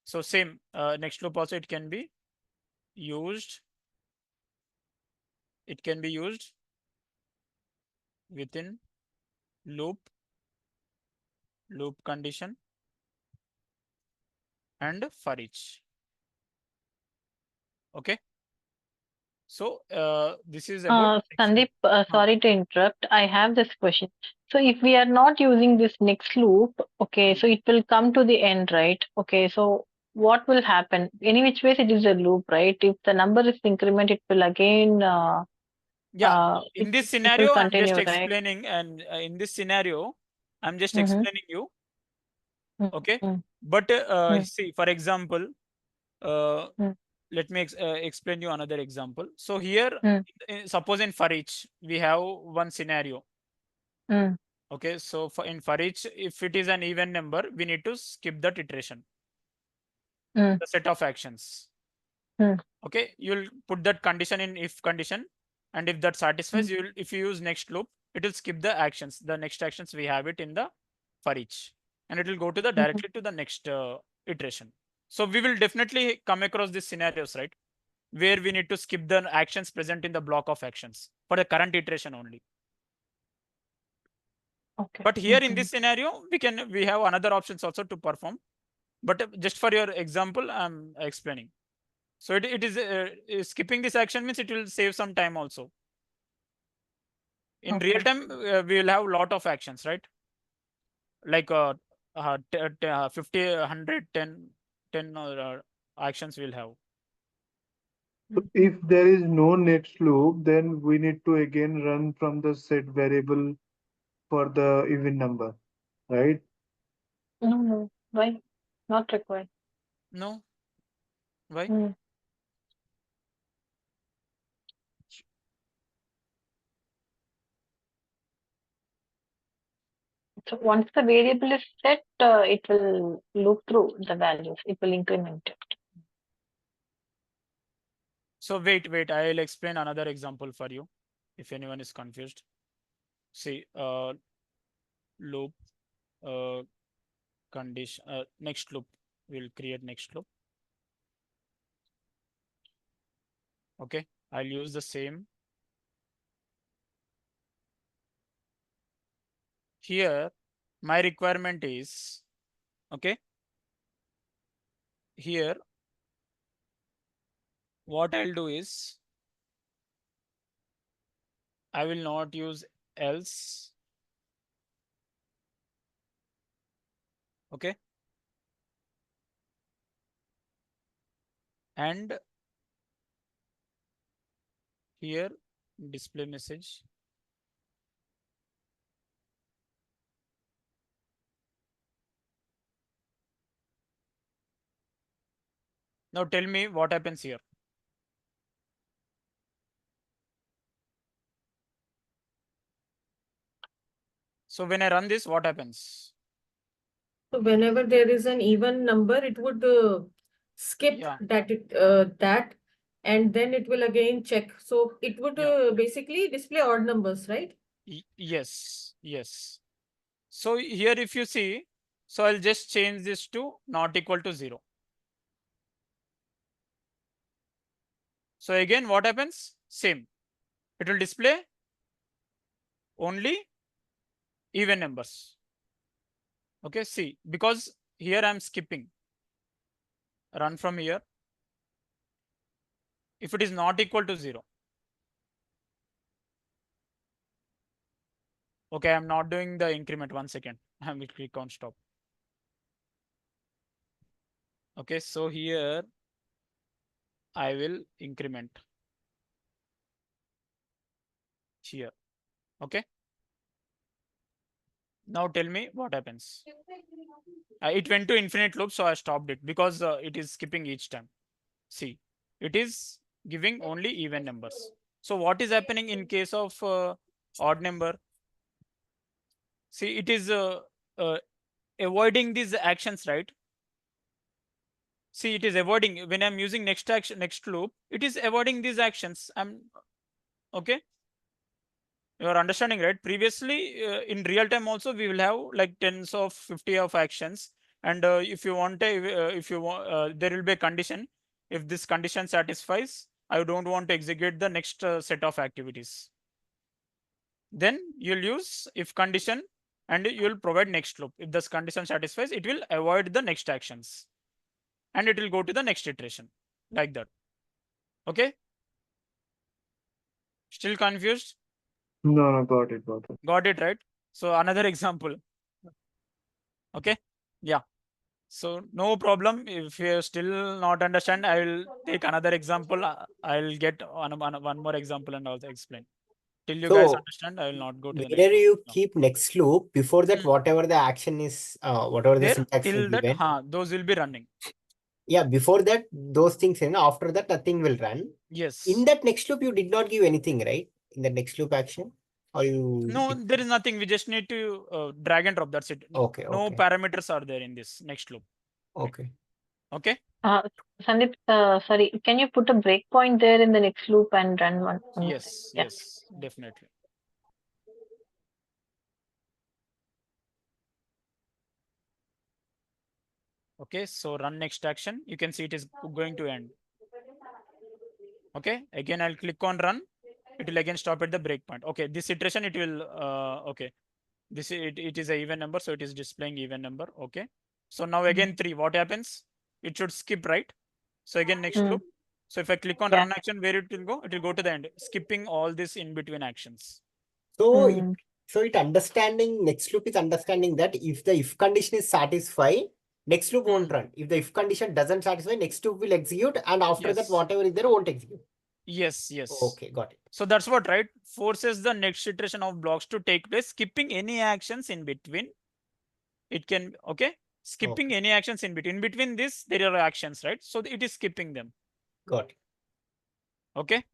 So same, next loop also it can be used. It can be used within loop, loop condition, and for each. Okay. So this is about Sandeep, sorry to interrupt. I have this question. So if we are not using this next loop, okay, so it will come to the end, right? Okay, so what will happen? Any which ways it is a loop, right? If the number is increment, it will again yeah, in it, this it will scenario, I'm just continue, right? explaining, and in this scenario, I'm just Mm-hmm. explaining you. Okay. Mm-hmm. But see, for example, uh, Mm-hmm. let me explain you another example. So here, Mm-hmm. suppose in for each, we have one scenario. Mm-hmm. Okay. So for each, if it is an even number, we need to skip that iteration, the set of actions. Okay. You'll put that condition in if condition, and if that satisfies, you'll if you use next loop, it will skip the actions. The next actions we have it in the for each, and it will go to the directly to the next iteration. So we will definitely come across these scenarios, right? Where we need to skip the actions present in the block of actions for the current iteration only. Okay. But here in this scenario, we have another options also to perform. But just for your example, I'm explaining. So it is skipping this action means it will save some time also. In real time, we will have a lot of actions, right? Like 50, 100, 10 actions we'll have. So if there is no next loop, then we need to again run from the set variable for the even number, right? No, why? Not required. No, why? So once the variable is set, it will loop through the values. It will increment it. So wait, I'll explain another example for you if anyone is confused. See, loop, condition, next loop, we'll create next loop. Okay, I'll use the same. Here, my requirement is, okay, here, what I'll do is, I will not use else. Okay. And here, display message. Now tell me what happens here. So when I run this, what happens? So whenever there is an even number, it would skip Yeah. that, and then it will again check. So it would basically display odd numbers, right? Yes, yes. So here if you see, so I'll just change this to not equal to 0. So again, what happens? Same. It will display only even numbers. Okay, see, because here I'm skipping. Run from here. If it is not equal to 0. Okay, I'm not doing the increment. 1 second. I will click on stop. Okay, so here I will increment here. Okay. Now tell me what happens. It went to infinite loop, so I stopped it because it is skipping each time. See, it is giving only even numbers. So what is happening in case of odd number? See, it is uh, avoiding these actions, right? See, it is avoiding when I'm using next action, next loop, it is avoiding these actions. Okay. You are understanding, right? Previously, in real time also, we will have like tens of 50 of actions. And if you want if you want, there will be a condition. If this condition satisfies, I don't want to execute the next set of activities. Then you'll use if condition and you'll provide next loop. If this condition satisfies, it will avoid the next actions and it will go to the next iteration like that. Okay. Still confused? No, got it, got it. Got it, right? So another example. Okay. Yeah. So no problem. If you still not understand, I will take another example. I'll get one more example and also explain. Till you guys So understand, I will not go to the next where one. you No. keep next loop, before that, Hmm. whatever the action is, whatever the There syntax is till that, given. those will be running. Yeah, before that, those things, and after that, nothing will run. Yes. In that next loop, you did not give anything, right? In the next loop action, or you? No, there is nothing. We just need to drag and drop. That's it. Okay, No okay, parameters are there in this next loop. okay. Okay. Sandeep, sorry, can you put a breakpoint there in the next loop and run one? Yes. Yeah. Yes. Definitely. Okay. So run next action. You can see it is going to end. Okay. Again, I'll click on run. It will again stop at the breakpoint. Okay. This iteration, it will. Okay. It is a even number, so it is displaying even number. Okay. So now again 3. What happens? It should skip, right? So again next Mm. loop. So if I click on Yeah. run action, where it will go? It will go to the end, skipping all this in between actions. So Mm. it understanding next loop is understanding that if the if condition is satisfied, next loop won't run. If the if condition doesn't satisfy, next loop will execute, and after that, Yes. whatever is there won't execute. Yes. Yes. Okay, got it. So that's what, right? Forces the next iteration of blocks to take place, skipping any actions in between. It can, okay? Skipping Okay. any actions in between. In between this, there are actions, right? So it is skipping them. Got it. Okay.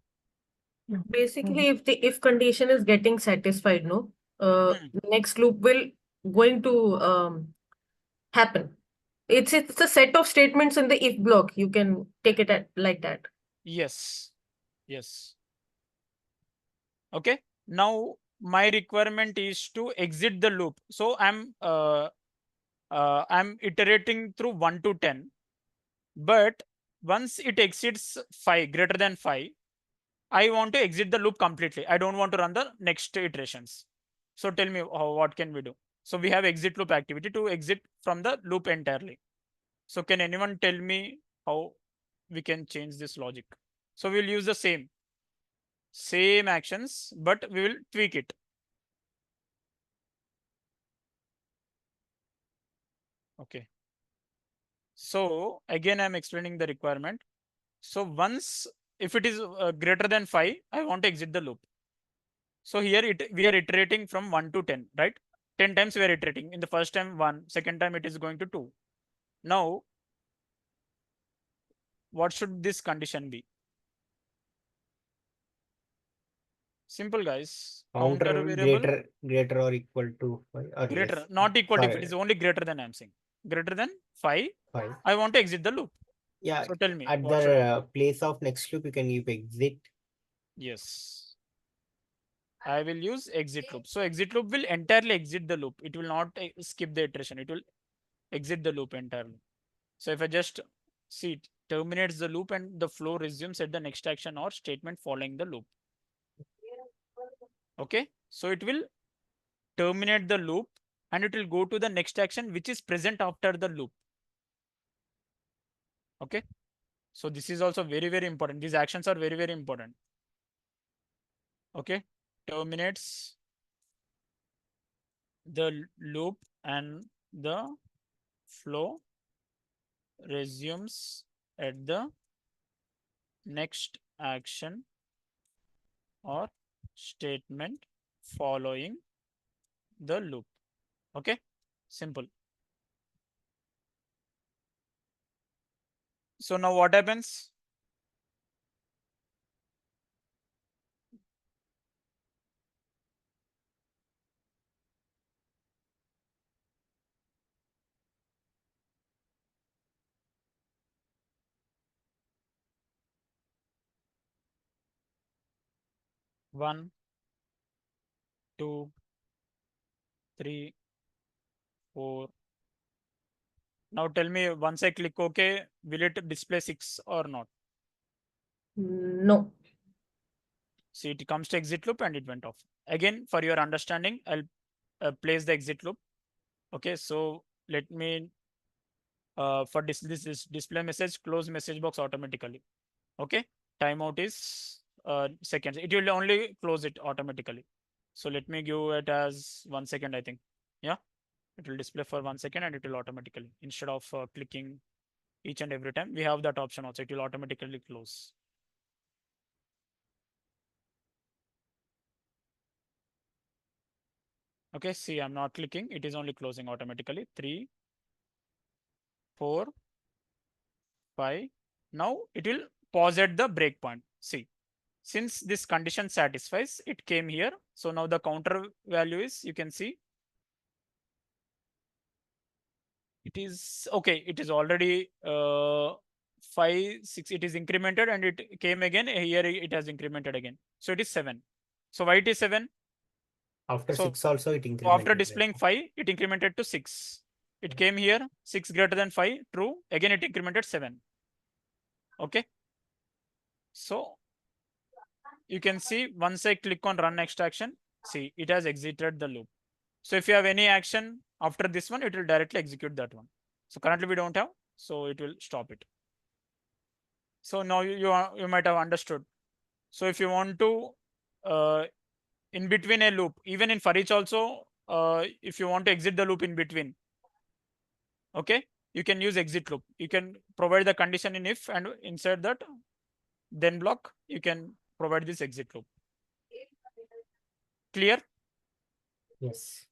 Basically, if the if condition is getting satisfied, no, Hmm. next loop will going to happen. It's a set of statements in the if block. You can take it at like that. Yes. Yes. Okay. Now my requirement is to exit the loop. So I'm iterating through 1 to 10, but once it exceeds 5, greater than 5, I want to exit the loop completely. I don't want to run the next iterations. So tell me what can we do? So we have exit loop activity to exit from the loop entirely. So can anyone tell me how we can change this logic? So we'll use the same actions, but we will tweak it. Okay. So again, I'm explaining the requirement. So once, if it is greater than 5, I want to exit the loop. So here we are iterating from 1 to 10, right? 10 times we are iterating. In the first time 1, second time it is going to 2. Now, what should this condition be? Simple, guys. Counter variable greater or equal to 5 or greater, less. not equal to, if it Sorry, is only greater than I'm saying. Greater than 5, 5. I want to exit the loop. Yeah, So tell me, at what should I do? the place of next loop, you can give exit. Yes. I will use exit loop. So exit loop will entirely exit the loop. It will not skip the iteration. It will exit the loop entirely. So if I just see it terminates the loop and the flow resumes at the next action or statement following the loop. Okay. So it will terminate the loop and it will go to the next action which is present after the loop. Okay. So this is also very, very important. These actions are very, very important. Okay. Terminates the loop and the flow resumes at the next action or statement following the loop. Okay, simple. So now what happens? 1, 2, 3, 4. Now tell me, once I click OK, will it display 6 or not? No. See, it comes to exit loop and it went off. Again, for your understanding, I'll place the exit loop. Okay, so let me, for this display message, close message box automatically. Okay, timeout is seconds. It will only close it automatically. So let me give it as 1 second, I think. Yeah, it will display for 1 second and it will automatically, instead of clicking each and every time, we have that option also. It will automatically close. Okay, see, I'm not clicking. It is only closing automatically. 3, 4, 5. Now it will pause at the breakpoint. See, since this condition satisfies, it came here. So now the counter value is, you can see, it is okay. It is already 5, 6. It is incremented and it came again. Here it has incremented again. So it is 7. So why it is 7? After So 6 also it So incremented. after displaying 5, it incremented to 6. It came here, 6 greater than 5, true. Again, it incremented 7. Okay. So you can see once I click on run next action, see, it has exited the loop. So if you have any action after this one, it will directly execute that one. So currently we don't have, so it will stop it. So now you might have understood. So if you want to, in between a loop, even in for each also, if you want to exit the loop in between, okay, you can use exit loop. You can provide the condition in if, and inside that then block, you can provide this exit loop. Clear? Yes.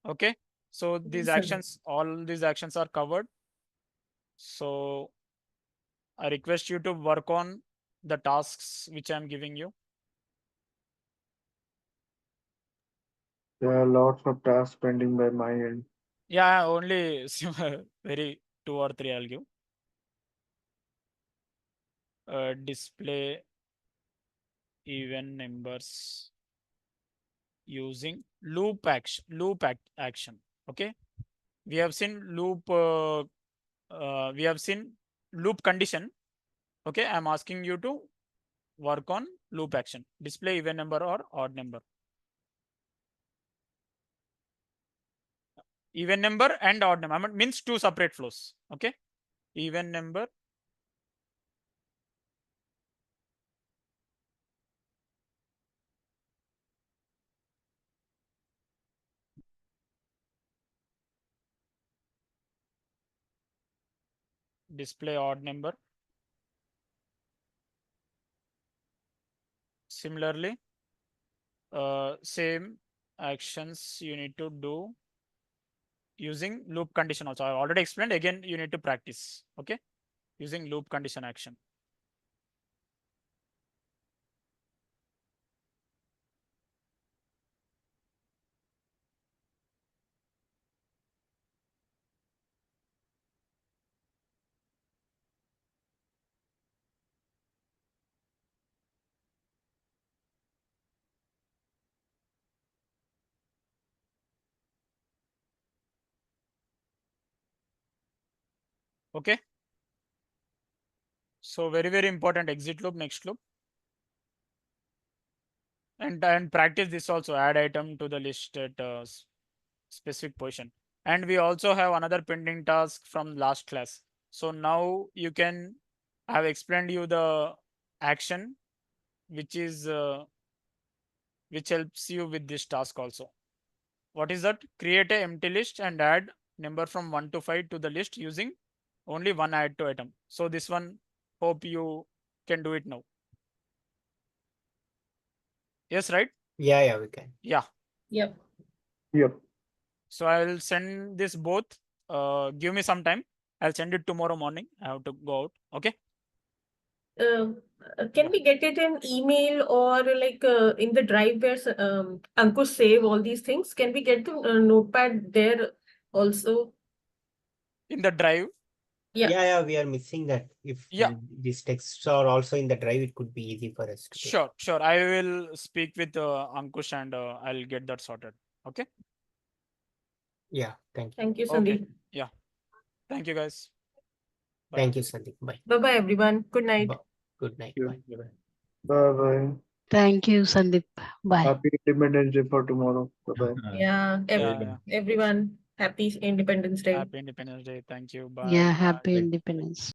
Okay, so these Yes, sir. actions, all these actions are covered. So I request you to work on the tasks which I'm giving you. There are lots of tasks pending by my end. Yeah, only very 2 or 3 I'll give. Display even numbers using loop action. Okay, we have seen loop. We have seen loop condition. Okay, I'm asking you to work on loop action. Display even number or odd number. Even number and odd number. I mean, means 2 separate flows. Okay, even number. Display odd number. Similarly, same actions you need to do using loop condition also. I already explained. Again, you need to practice. Okay, using loop condition action. Okay. So very important exit loop, next loop. And practice this also, add item to the list at specific position. And we also have another pending task from last class. So now you can, I have explained you the action which is which helps you with this task also. What is that? Create a empty list and add number from 1 to 5 to the list using only one add to item. So this one, hope you can do it now. Yes, right? Yeah, we can. Yeah. Yep. Yep. So I will send this both. Give me some time. I'll send it tomorrow morning. I have to go out. Okay. Can we get it in email or like in the drive where Ankush save all these things? Can we get the notepad there also? In the drive. Yeah. Yeah, we are missing that. If Yeah. these texts are also in the drive, it could be easy for us to get. Sure. I will speak with Ankush and I'll get that sorted. Okay. Yeah, thank you. Thank you, Okay. Sandeep. Yeah. Thank you, guys. Bye. Thank you, Sandeep. Bye. Bye-bye, everyone. Good night. Good night. Yeah. Bye. Bye bye. Thank you, Sandeep. Bye. Happy Independence Day for tomorrow. Bye bye. Yeah, Yeah. everyone, happy Independence Day. Happy Independence Day. Thank you. Bye. Yeah, Bye. happy independence.